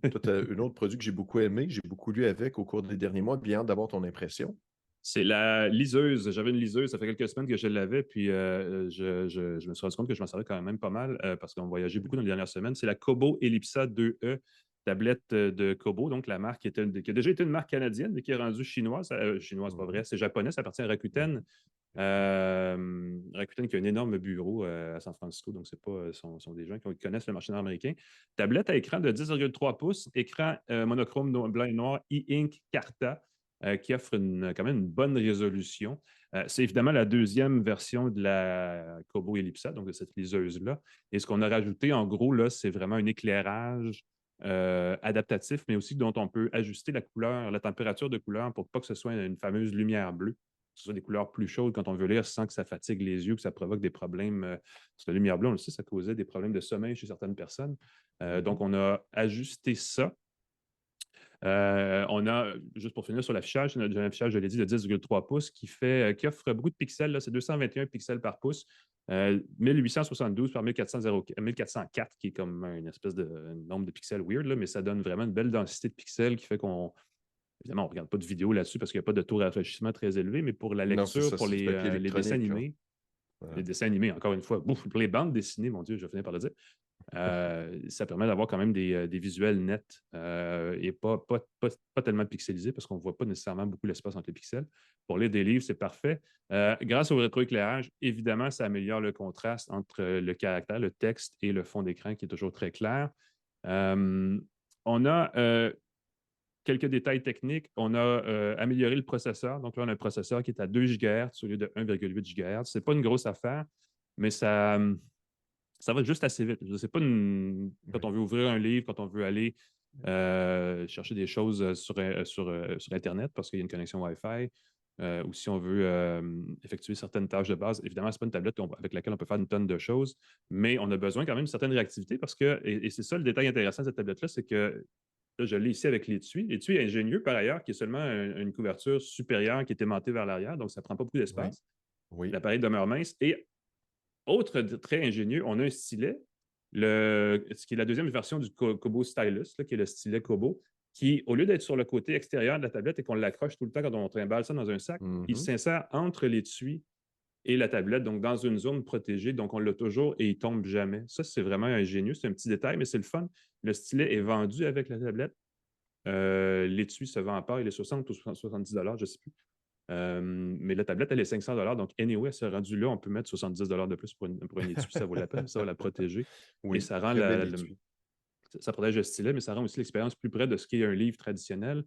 Speaker 4: Toi, tu as un autre produit que j'ai beaucoup aimé, que j'ai beaucoup lu avec au cours des derniers mois. Bien hâte d'avoir ton impression.
Speaker 3: C'est la liseuse. J'avais une liseuse, ça fait quelques semaines que je l'avais, puis je me suis rendu compte que je m'en servais quand même pas mal parce qu'on voyageait beaucoup dans les dernières semaines. C'est la Kobo Ellipsa 2E, tablette de Kobo, donc la marque qui a déjà été une marque canadienne, mais qui est rendue chinoise. Chinoise, pas vrai, c'est japonais, ça appartient à Rakuten. Rakuten qui a un énorme bureau à San Francisco, donc c'est pas sont des gens qui connaissent le marché nord-américain. Tablette à écran de 10,3 pouces, écran monochrome blanc et noir, e-ink Carta. Qui offre quand même une bonne résolution. C'est évidemment la deuxième version de la Kobo Ellipsa, donc de cette liseuse-là. Et ce qu'on a rajouté, en gros, là, c'est vraiment un éclairage adaptatif, mais aussi dont on peut ajuster la couleur, la température de couleur pour pas que ce soit une fameuse lumière bleue. ce soit des couleurs plus chaudes quand on veut lire sans que ça fatigue les yeux, que ça provoque des problèmes. Sur la lumière bleue, on le sait, ça causait des problèmes de sommeil chez certaines personnes. Donc, on a ajusté ça. On a, juste pour finir sur l'affichage, j'ai un affichage, je l'ai dit, de 10,3 pouces qui offre beaucoup de pixels. C'est 221 pixels par pouce, 1872 par 1404, qui est comme une espèce de nombre de pixels weird, là, mais ça donne vraiment une belle densité de pixels qui fait qu'on. Évidemment, on ne regarde pas de vidéo là-dessus parce qu'il n'y a pas de taux de rafraîchissement très élevé, mais pour la lecture,
Speaker 4: ça,
Speaker 3: pour
Speaker 4: c'est du papier
Speaker 3: les dessins
Speaker 4: électronique,
Speaker 3: animés,
Speaker 4: Voilà.
Speaker 3: les dessins animés, encore une fois, pour les bandes dessinées, mon Dieu, je vais finir par le dire. Ça permet d'avoir quand même des visuels nets et pas tellement pixelisés parce qu'on ne voit pas nécessairement beaucoup l'espace entre les pixels. Pour lire des livres, c'est parfait. Grâce au rétroéclairage, évidemment, ça améliore le contraste entre le caractère, le texte et le fond d'écran qui est toujours très clair. On a quelques détails techniques. On a amélioré le processeur. Donc là, on a un processeur qui est à 2 GHz au lieu de 1,8 GHz. Ce n'est pas une grosse affaire, mais ça va juste assez vite. Je ne sais pas quand on veut ouvrir un livre, quand on veut aller chercher des choses sur Internet parce qu'il y a une connexion Wi-Fi, ou si on veut effectuer certaines tâches de base. Évidemment, ce n'est pas une tablette avec laquelle on peut faire une tonne de choses, mais on a besoin quand même d'une certaine réactivité parce que, et c'est ça le détail intéressant de cette tablette-là, c'est que là, je l'ai ici avec l'étui. L'étui est ingénieux, par ailleurs, qui est seulement une couverture supérieure qui est aimantée vers l'arrière, donc ça ne prend pas beaucoup d'espace.
Speaker 4: Oui.
Speaker 3: L'appareil demeure mince. Et autre trait ingénieux, on a un stylet, ce qui est la deuxième version du Kobo Stylus, là, qui est le stylet Kobo, qui, au lieu d'être sur le côté extérieur de la tablette et qu'on l'accroche tout le temps quand on trimballe ça dans un sac, il s'insère entre l'étui et la tablette, donc dans une zone protégée. Donc, on l'a toujours et il ne tombe jamais. Ça, c'est vraiment ingénieux. C'est un petit détail, mais c'est le fun. Le stylet est vendu avec la tablette. L'étui se vend à part. Il est 60 ou 70 $, je ne sais plus. Mais la tablette, elle est 500 $. Donc, anyway, ce rendu là, on peut mettre 70 $ de plus pour un étui. Ça vaut la peine. Ça va la protéger.
Speaker 4: Oui,
Speaker 3: et ça rend ça protège le stylet, mais ça rend aussi l'expérience plus près de ce qu'est un livre traditionnel.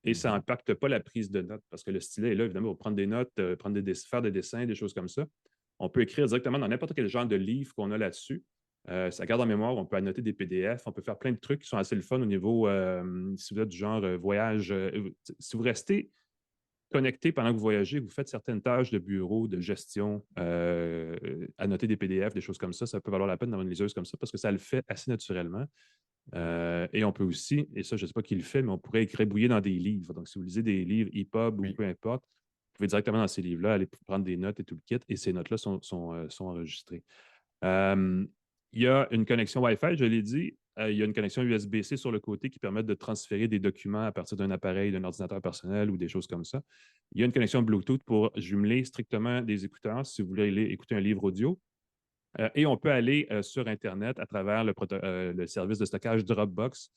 Speaker 3: Et ça n'impacte pas la prise de notes parce que le stylet est là, évidemment, pour prendre des notes, faire des dessins, des choses comme ça. On peut écrire directement dans n'importe quel genre de livre qu'on a là-dessus. Ça garde en mémoire, on peut annoter des PDF, on peut faire plein de trucs qui sont assez le fun au niveau, si vous êtes du genre voyage. Si vous restez connecté pendant que vous voyagez, vous faites certaines tâches de bureau, de gestion, annoter des PDF, des choses comme ça peut valoir la peine d'avoir une liseuse comme ça parce que ça le fait assez naturellement. Et on peut aussi, et ça, je ne sais pas qui le fait, mais on pourrait égrébouiller dans des livres. Donc, si vous lisez des livres EPUB ou peu importe, vous pouvez directement dans ces livres-là aller prendre des notes et tout le kit, et ces notes-là sont enregistrées. Il y a une connexion Wi-Fi, je l'ai dit. Il y a une connexion USB-C sur le côté qui permet de transférer des documents à partir d'un appareil, d'un ordinateur personnel ou des choses comme ça. Il y a une connexion Bluetooth pour jumeler strictement des écouteurs si vous voulez écouter un livre audio. Et on peut aller sur Internet à travers le service de stockage Dropbox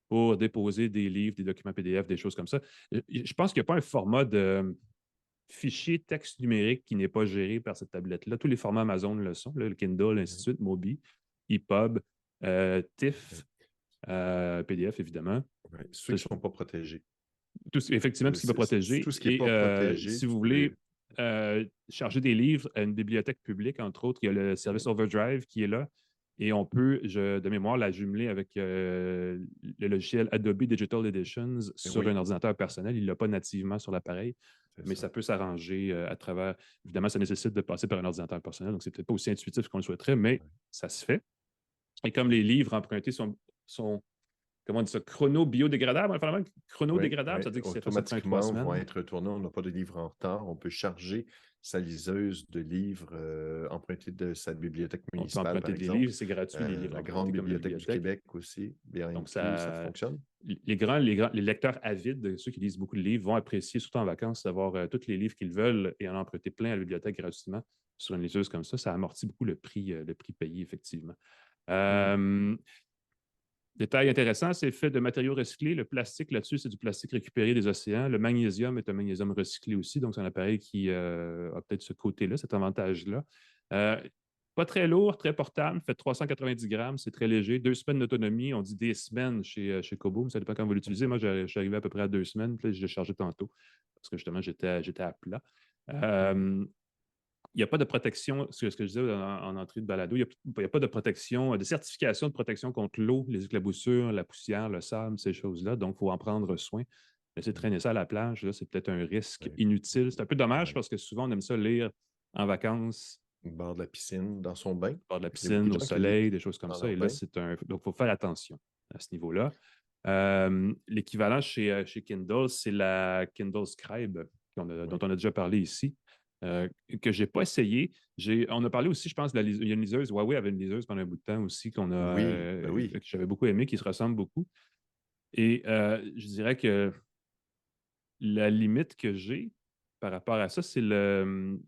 Speaker 3: pour déposer des livres, des documents PDF, des choses comme ça. Je pense qu'il n'y a pas un format de fichier texte numérique qui n'est pas géré par cette tablette-là. Tous les formats Amazon le sont, le Kindle, ainsi de suite, Mobi, EPUB, TIFF, PDF, évidemment.
Speaker 4: Oui, ceux qui ne sont pas protégés.
Speaker 3: Effectivement, tout ce qui n'est pas protégé.
Speaker 4: Tout ce qui n'est pas protégé.
Speaker 3: Si vous voulez charger des livres à une bibliothèque publique, entre autres, il y a le service Overdrive qui est là. Et on peut, de mémoire, la jumeler avec le logiciel Adobe Digital Editions sur un ordinateur personnel. Il ne l'a pas nativement sur l'appareil, mais ça peut s'arranger à travers. Évidemment, ça nécessite de passer par un ordinateur personnel, donc c'est peut-être pas aussi intuitif qu'on le souhaiterait, mais ça se fait. Et comme les livres empruntés sont comment on dit ça, chrono-biodégradables, chrono-dégradables, c'est-à-dire que c'est
Speaker 4: automatiquement vont être retournés. On n'a pas de livres en retard. On peut charger sa liseuse de livres empruntés de sa bibliothèque municipale.
Speaker 3: On peut emprunter des livres, c'est gratuit, les livres.
Speaker 4: La grande bibliothèque du Québec aussi, bien
Speaker 3: donc
Speaker 4: ça fonctionne.
Speaker 3: Les lecteurs avides, ceux qui lisent beaucoup de livres, vont apprécier, surtout en vacances, d'avoir tous les livres qu'ils veulent et en emprunter plein à la bibliothèque gratuitement sur une liseuse comme ça. Ça amortit beaucoup le prix payé, effectivement. Détail intéressant, c'est fait de matériaux recyclés. Le plastique là-dessus, c'est du plastique récupéré des océans. Le magnésium est un magnésium recyclé aussi, donc c'est un appareil qui a peut-être ce côté-là, cet avantage-là. Pas très lourd, très portable, fait 390 grammes, c'est très léger. 2 semaines d'autonomie, on dit des semaines chez Kobo, mais ça dépend quand vous l'utilisez. Moi, je suis arrivé à peu près à 2 semaines, puis là, je l'ai chargé tantôt, parce que justement, j'étais à plat. Il n'y a pas de protection, ce que je disais en entrée de balado, il n'y a pas de protection, de certification de protection contre l'eau, les éclaboussures, la poussière, le sable, ces choses-là. Donc, il faut en prendre soin. laisser traîner ça à la plage, là, c'est peut-être un risque
Speaker 4: Oui.
Speaker 3: inutile. C'est un peu dommage
Speaker 4: Oui.
Speaker 3: parce que souvent, on aime ça lire en vacances,
Speaker 4: Au bord de la piscine, dans son bain.
Speaker 3: au bord de la
Speaker 4: Il y a beaucoup
Speaker 3: piscine,
Speaker 4: de
Speaker 3: au
Speaker 4: gens qui lisent
Speaker 3: soleil, des choses comme
Speaker 4: dans
Speaker 3: ça.
Speaker 4: leur
Speaker 3: Et là,
Speaker 4: bain.
Speaker 3: donc, il faut faire attention à ce niveau-là. L'équivalent chez Kindle, c'est la Kindle Scribe dont on a déjà parlé ici, que je n'ai pas essayé. On a parlé aussi, je pense, il y a une liseuse. Huawei avait une liseuse pendant un bout de temps aussi
Speaker 4: Oui, ben oui.
Speaker 3: que j'avais beaucoup aimé, qui se ressemble beaucoup. Et je dirais que la limite que j'ai par rapport à ça, c'est le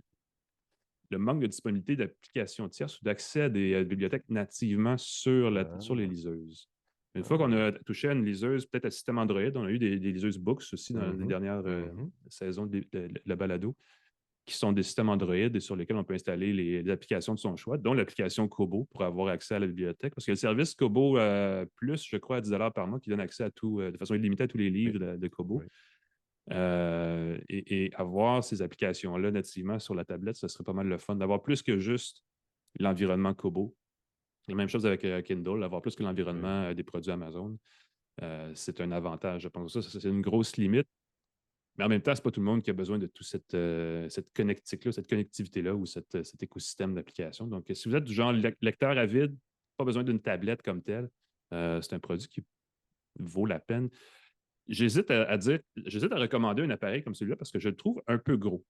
Speaker 3: manque de disponibilité d'applications tierces ou d'accès à des bibliothèques nativement sur les
Speaker 4: Ah,
Speaker 3: liseuses. Une fois qu'on
Speaker 4: ah.
Speaker 3: a touché à une liseuse, peut-être à système Android, on a eu des liseuses Books aussi dans les
Speaker 4: Mhm,
Speaker 3: dernières
Speaker 4: mhm.
Speaker 3: saisons de la balado, qui sont des systèmes Android et sur lesquels on peut installer les applications de son choix, dont l'application Kobo pour avoir accès à la bibliothèque. Parce que le service Kobo Plus, je crois, à 10 par mois, qui donne accès à tout, de façon illimitée à tous les
Speaker 4: Oui,
Speaker 3: livres de Kobo.
Speaker 4: oui.
Speaker 3: Et avoir ces applications-là nativement sur la tablette, ce serait pas mal le fun d'avoir plus que juste l'environnement Kobo. La même chose avec Kindle, avoir plus que
Speaker 4: Oui.
Speaker 3: l'environnement des produits Amazon. C'est un avantage, je pense. Ça, c'est une grosse limite. Mais en même temps, ce n'est pas tout le monde qui a besoin de toute cette connectique-là, cette connectivité-là ou cet écosystème d'applications. Donc, si vous êtes du genre lecteur avide, pas besoin d'une tablette comme telle, c'est un produit qui vaut la peine. J'hésite à recommander un appareil comme celui-là parce que je le trouve un peu gros.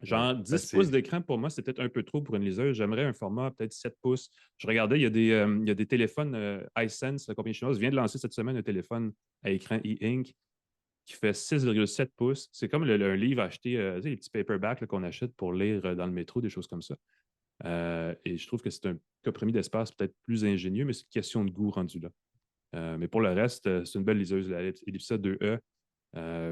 Speaker 4: Oui.
Speaker 3: Genre
Speaker 4: Ben,
Speaker 3: 10 pouces d'écran, pour moi, c'est peut-être un peu trop pour une liseuse. J'aimerais un format peut-être 7 pouces. Je regardais, il y a des téléphones iSense, la compagnie chinoise, vient de lancer cette semaine un téléphone à écran e-ink qui fait 6,7 pouces. C'est comme un livre acheté, tu sais, les petits paperbacks là, qu'on achète pour lire dans le métro, des choses comme ça. Et je trouve que c'est un compromis d'espace peut-être plus ingénieux, mais c'est une question de goût rendu là. Mais pour le reste, c'est une belle liseuse, la Ellipsa 2E.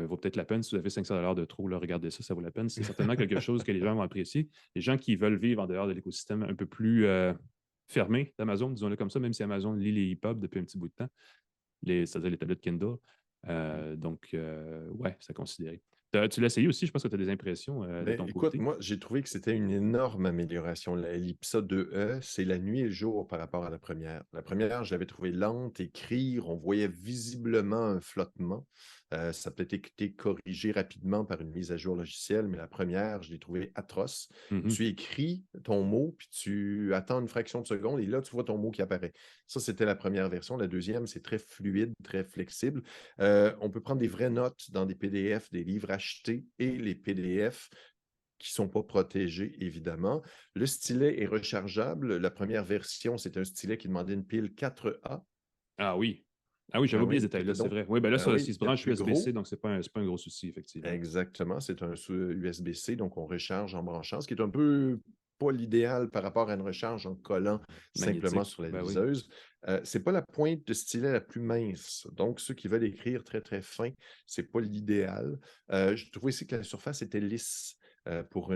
Speaker 3: Vaut peut-être la peine si vous avez 500 $ de trop, là, regardez ça, ça vaut la peine. C'est certainement quelque chose que les gens vont apprécier. Les gens qui veulent vivre en dehors de l'écosystème un peu plus fermé d'Amazon, disons-le comme ça, même si Amazon lit les EPUB depuis un petit bout de temps, c'est-à-dire les tablettes Kindle. Ouais, c'est à considérer. Tu l'as essayé aussi, je pense que tu as des impressions de
Speaker 4: Mais
Speaker 3: ton
Speaker 4: écoute,
Speaker 3: côté.
Speaker 4: moi, j'ai trouvé que c'était une énorme amélioration. La Ellipsa 2E, c'est la nuit et le jour par rapport à la première. La première, je l'avais trouvée lente, écrire, on voyait visiblement un flottement. Ça a peut-être été corrigé rapidement par une mise à jour logicielle, mais la première, je l'ai trouvée atroce.
Speaker 3: Mhm.
Speaker 4: Tu écris ton mot, puis tu attends une fraction de seconde, et là, tu vois ton mot qui apparaît. Ça, c'était la première version. La deuxième, c'est très fluide, très flexible. On peut prendre des vraies notes dans des PDF, des livres achetés et les PDF qui ne sont pas protégés, évidemment. Le stylet est rechargeable. La première version, c'est un stylet qui demandait une pile 4A.
Speaker 3: Ah oui. Ah oui, j'avais
Speaker 4: Ah
Speaker 3: oublié
Speaker 4: oui,
Speaker 3: ce
Speaker 4: qui
Speaker 3: détail-là,
Speaker 4: était
Speaker 3: c'est
Speaker 4: donc,
Speaker 3: vrai. Oui, ben là,
Speaker 4: ah
Speaker 3: ça,
Speaker 4: oui,
Speaker 3: il se
Speaker 4: qui est
Speaker 3: branche
Speaker 4: plus
Speaker 3: USB-C,
Speaker 4: gros.
Speaker 3: donc c'est pas un gros souci, effectivement.
Speaker 4: Exactement, c'est un USB-C, donc on recharge en branchant, ce qui est un peu pas l'idéal par rapport à une recharge en collant simplement
Speaker 3: Magnétique.
Speaker 4: sur la
Speaker 3: Ben oui.
Speaker 4: liseuse. C'est pas la pointe de stylet la plus mince, donc ceux qui veulent écrire très très fin, c'est pas l'idéal. Je trouvais aussi que la surface était lisse pour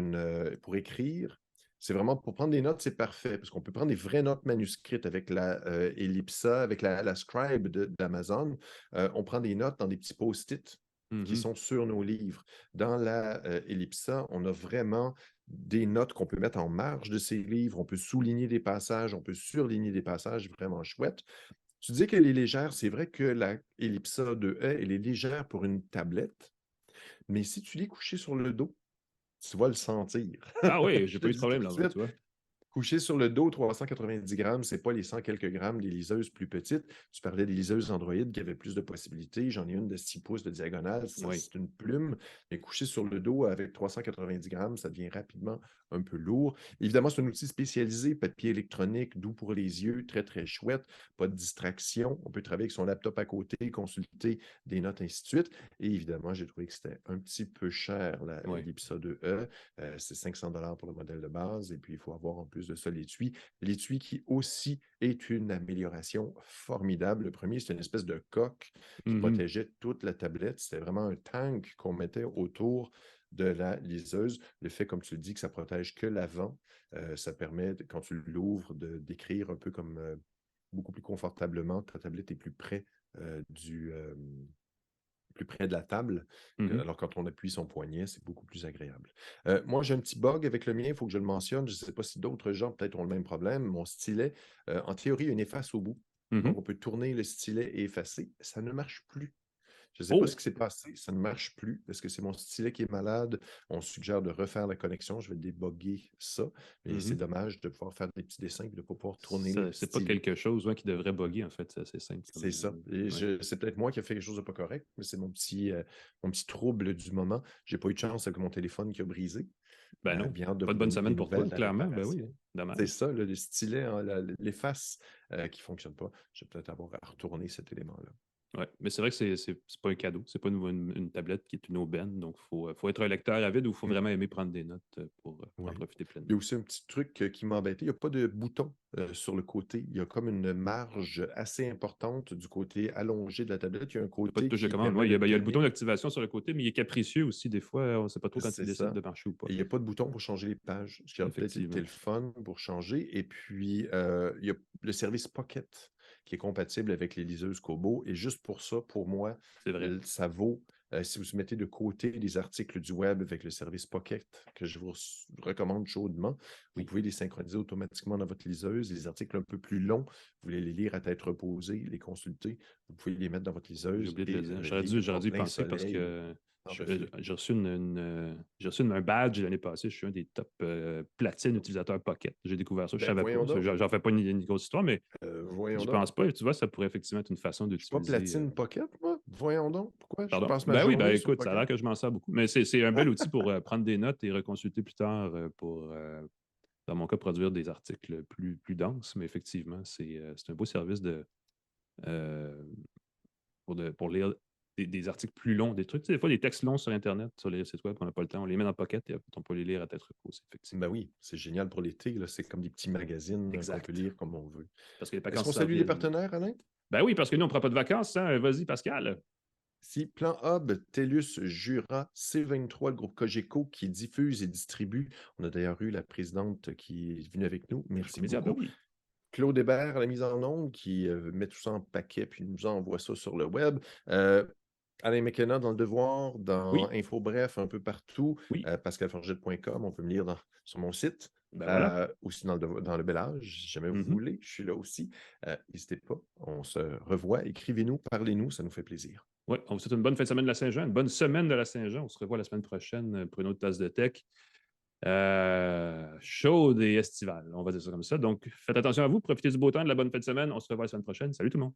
Speaker 4: écrire. C'est vraiment pour prendre des notes, c'est parfait, parce qu'on peut prendre des vraies notes manuscrites avec la Ellipsa, avec la Scribe d'Amazon. On prend des notes dans des petits post-it qui
Speaker 3: Mhm.
Speaker 4: sont sur nos livres. Dans la Ellipsa, on a vraiment des notes qu'on peut mettre en marge de ces livres. On peut souligner des passages, on peut surligner des passages, vraiment chouette. Tu dis qu'elle est légère, c'est vrai que la Ellipsa 2E, elle est légère pour une tablette, mais si tu l'es couché sur le dos, tu vas le sentir.
Speaker 3: Ah oui,
Speaker 4: Je
Speaker 3: j'ai
Speaker 4: te
Speaker 3: pas eu
Speaker 4: le
Speaker 3: de
Speaker 4: dis tout
Speaker 3: problème
Speaker 4: de
Speaker 3: là-bas,
Speaker 4: suite.
Speaker 3: tu vois.
Speaker 4: Couché sur le dos, 390 grammes, c'est pas les 100 quelques grammes des liseuses plus petites. Tu parlais des liseuses Android qui avaient plus de possibilités. J'en ai une de 6 pouces de diagonale. Ça,
Speaker 3: Oui.
Speaker 4: c'est une plume. Mais couché sur le dos avec 390 grammes, ça devient rapidement un peu lourd. Évidemment, c'est un outil spécialisé, papier électronique, doux pour les yeux, très, très chouette. Pas de distraction. On peut travailler avec son laptop à côté, consulter des notes, ainsi de suite. Et évidemment, j'ai trouvé que c'était un petit peu cher, la
Speaker 3: Oui.
Speaker 4: Ellipsa 2E. C'est 500 $ pour le modèle de base. Et puis, il faut avoir en plus de ça l'étui. L'étui qui aussi est une amélioration formidable. Le premier, c'est une espèce de coque qui
Speaker 3: Mhm.
Speaker 4: protégeait toute la tablette. C'était vraiment un tank qu'on mettait autour de la liseuse. Le fait, comme tu le dis, que ça protège que l'avant, ça permet, quand tu l'ouvres, d'écrire un peu comme beaucoup plus confortablement. Ta tablette est plus près plus près de la table.
Speaker 3: Mhm.
Speaker 4: Alors, quand on appuie son poignet, c'est beaucoup plus agréable. Moi, j'ai un petit bug avec le mien, il faut que je le mentionne. Je ne sais pas si d'autres gens peut-être ont le même problème. Mon stylet, en théorie, il y a une efface au bout.
Speaker 3: Mhm.
Speaker 4: Donc, on peut tourner le stylet et effacer. Ça ne marche plus. Je ne sais pas ce
Speaker 3: Oh!
Speaker 4: qui s'est passé, ça ne marche plus. Est-ce que c'est mon stylet qui est malade? On suggère de refaire la connexion. Je vais débugger ça. Mais c'est
Speaker 3: Mhm.
Speaker 4: dommage de pouvoir faire des petits dessins et de ne pas pouvoir tourner le
Speaker 3: C'est pas
Speaker 4: stylet.
Speaker 3: quelque chose qui devrait bugger, en fait. C'est assez simple.
Speaker 4: C'est ça. Et
Speaker 3: ouais.
Speaker 4: c'est peut-être moi qui ai fait quelque chose de pas correct, mais c'est mon petit trouble du moment. J'ai pas eu de chance avec mon téléphone qui a brisé.
Speaker 3: Ben non,
Speaker 4: Bien hâte de
Speaker 3: pas
Speaker 4: vous
Speaker 3: de bonne
Speaker 4: donner des
Speaker 3: semaine pour
Speaker 4: nouvelles
Speaker 3: toi,
Speaker 4: de la
Speaker 3: clairement. Ben oui,
Speaker 4: réparation. C'est
Speaker 3: dommage.
Speaker 4: ça, là, le stylet, hein, les faces qui ne fonctionnent pas. Je vais peut-être avoir à retourner cet élément-là.
Speaker 3: Ouais. Mais c'est vrai que c'est pas un cadeau. C'est pas une tablette qui est une aubaine. Donc, faut être un lecteur avide ou il faut vraiment aimer prendre des notes pour en
Speaker 4: Oui.
Speaker 3: profiter
Speaker 4: Il
Speaker 3: pleinement.
Speaker 4: y a aussi un petit truc qui m'a embêté. Il n'y a pas de bouton sur le côté. Il y a comme une marge assez importante du côté allongé de la tablette. Il y a un
Speaker 3: Il n'y a pas de
Speaker 4: côté
Speaker 3: touche de
Speaker 4: qui
Speaker 3: commande.
Speaker 4: permet
Speaker 3: Ouais, il y
Speaker 4: de
Speaker 3: a le bouton
Speaker 4: tourner.
Speaker 3: d'activation sur le côté, mais il est capricieux aussi. Des fois, on ne sait pas trop quand il
Speaker 4: C'est
Speaker 3: décide
Speaker 4: ça.
Speaker 3: de marcher ou pas.
Speaker 4: Et il n'y a pas de bouton pour changer les pages, ce qui aurait peut-être été
Speaker 3: Effectivement.
Speaker 4: le fun pour changer. Et puis, il y a le service Pocket qui est compatible avec les liseuses Kobo. Et juste pour ça, pour moi,
Speaker 3: C'est vrai.
Speaker 4: ça vaut, si vous mettez de côté les articles du web avec le service Pocket, que je vous recommande chaudement, vous pouvez les synchroniser automatiquement dans votre liseuse. Les articles un peu plus longs, vous voulez les lire à tête reposée, les consulter, vous pouvez les mettre dans votre
Speaker 3: J'ai
Speaker 4: liseuse
Speaker 3: oublié de
Speaker 4: et
Speaker 3: le dire.
Speaker 4: lire
Speaker 3: J'aurais
Speaker 4: en
Speaker 3: dû y
Speaker 4: plein
Speaker 3: penser parce
Speaker 4: soleil.
Speaker 3: que
Speaker 4: Sans reflet.
Speaker 3: j'ai reçu un badge l'année passée. Je suis un des top platine utilisateurs Pocket. J'ai découvert ça. Je ne savais
Speaker 4: Voyons
Speaker 3: pas.
Speaker 4: donc.
Speaker 3: J'en fais pas une grosse histoire, mais
Speaker 4: Voyons
Speaker 3: j'y
Speaker 4: donc.
Speaker 3: pense pas. Et tu vois, ça pourrait effectivement être une façon
Speaker 4: Je suis pas
Speaker 3: d'utiliser.
Speaker 4: platine Pocket, moi. Voyons donc. Pourquoi? Je
Speaker 3: Pardon?
Speaker 4: passe ma
Speaker 3: Ben oui, ben
Speaker 4: journée sur
Speaker 3: écoute, ça a
Speaker 4: Pocket.
Speaker 3: l'air que je m'en sers beaucoup. Mais c'est un bel outil pour prendre des notes et reconsulter plus tard pour, dans mon cas, produire des articles plus denses. Mais effectivement, c'est un beau service euh, pour lire des articles plus longs, des trucs. Tu sais, des fois, des textes longs sur Internet, sur les sites web, on n'a pas le temps. On les met dans Pocket et on peut les lire à tête reposée, effectivement.
Speaker 4: Ben oui, c'est génial pour l'été. Là. C'est comme des petits magazines qu'on
Speaker 3: Exact.
Speaker 4: peut lire comme on veut.
Speaker 3: Parce que les
Speaker 4: Est-ce
Speaker 3: vacances
Speaker 4: qu'on
Speaker 3: s'en
Speaker 4: salue les
Speaker 3: viennent.
Speaker 4: partenaires, Alain?
Speaker 3: Ben oui, parce que nous, on ne prend pas de vacances. Hein? Vas-y, Pascal.
Speaker 4: Si Plan Hub, TELUS, Jura, C23, le groupe Cogeco qui diffuse et distribue. On a d'ailleurs eu la présidente qui est venue avec nous. Merci
Speaker 3: Ben
Speaker 4: beaucoup.
Speaker 3: oui.
Speaker 4: Claude Hébert à la mise en onde qui met tout ça en paquet puis nous envoie ça sur le web. Alain McKenna dans Le Devoir, dans
Speaker 3: Oui.
Speaker 4: Info Bref, un peu partout.
Speaker 3: Oui.
Speaker 4: pascalforget.com, on peut me lire sur mon site.
Speaker 3: Ben voilà.
Speaker 4: Aussi dans le Bel Âge, si jamais vous
Speaker 3: Mhm.
Speaker 4: voulez, je suis là aussi. N'hésitez pas, on se revoit. Écrivez-nous, parlez-nous, ça nous fait plaisir.
Speaker 3: Oui, on vous souhaite une bonne fin de semaine de la Saint-Jean, une bonne semaine de la Saint-Jean. On se revoit la semaine prochaine pour une autre tasse de tech. Chaude et estivale, on va dire ça comme ça. Donc, faites attention à vous, profitez du beau temps, de la bonne fin de semaine. On se revoit la semaine prochaine. Salut tout le monde.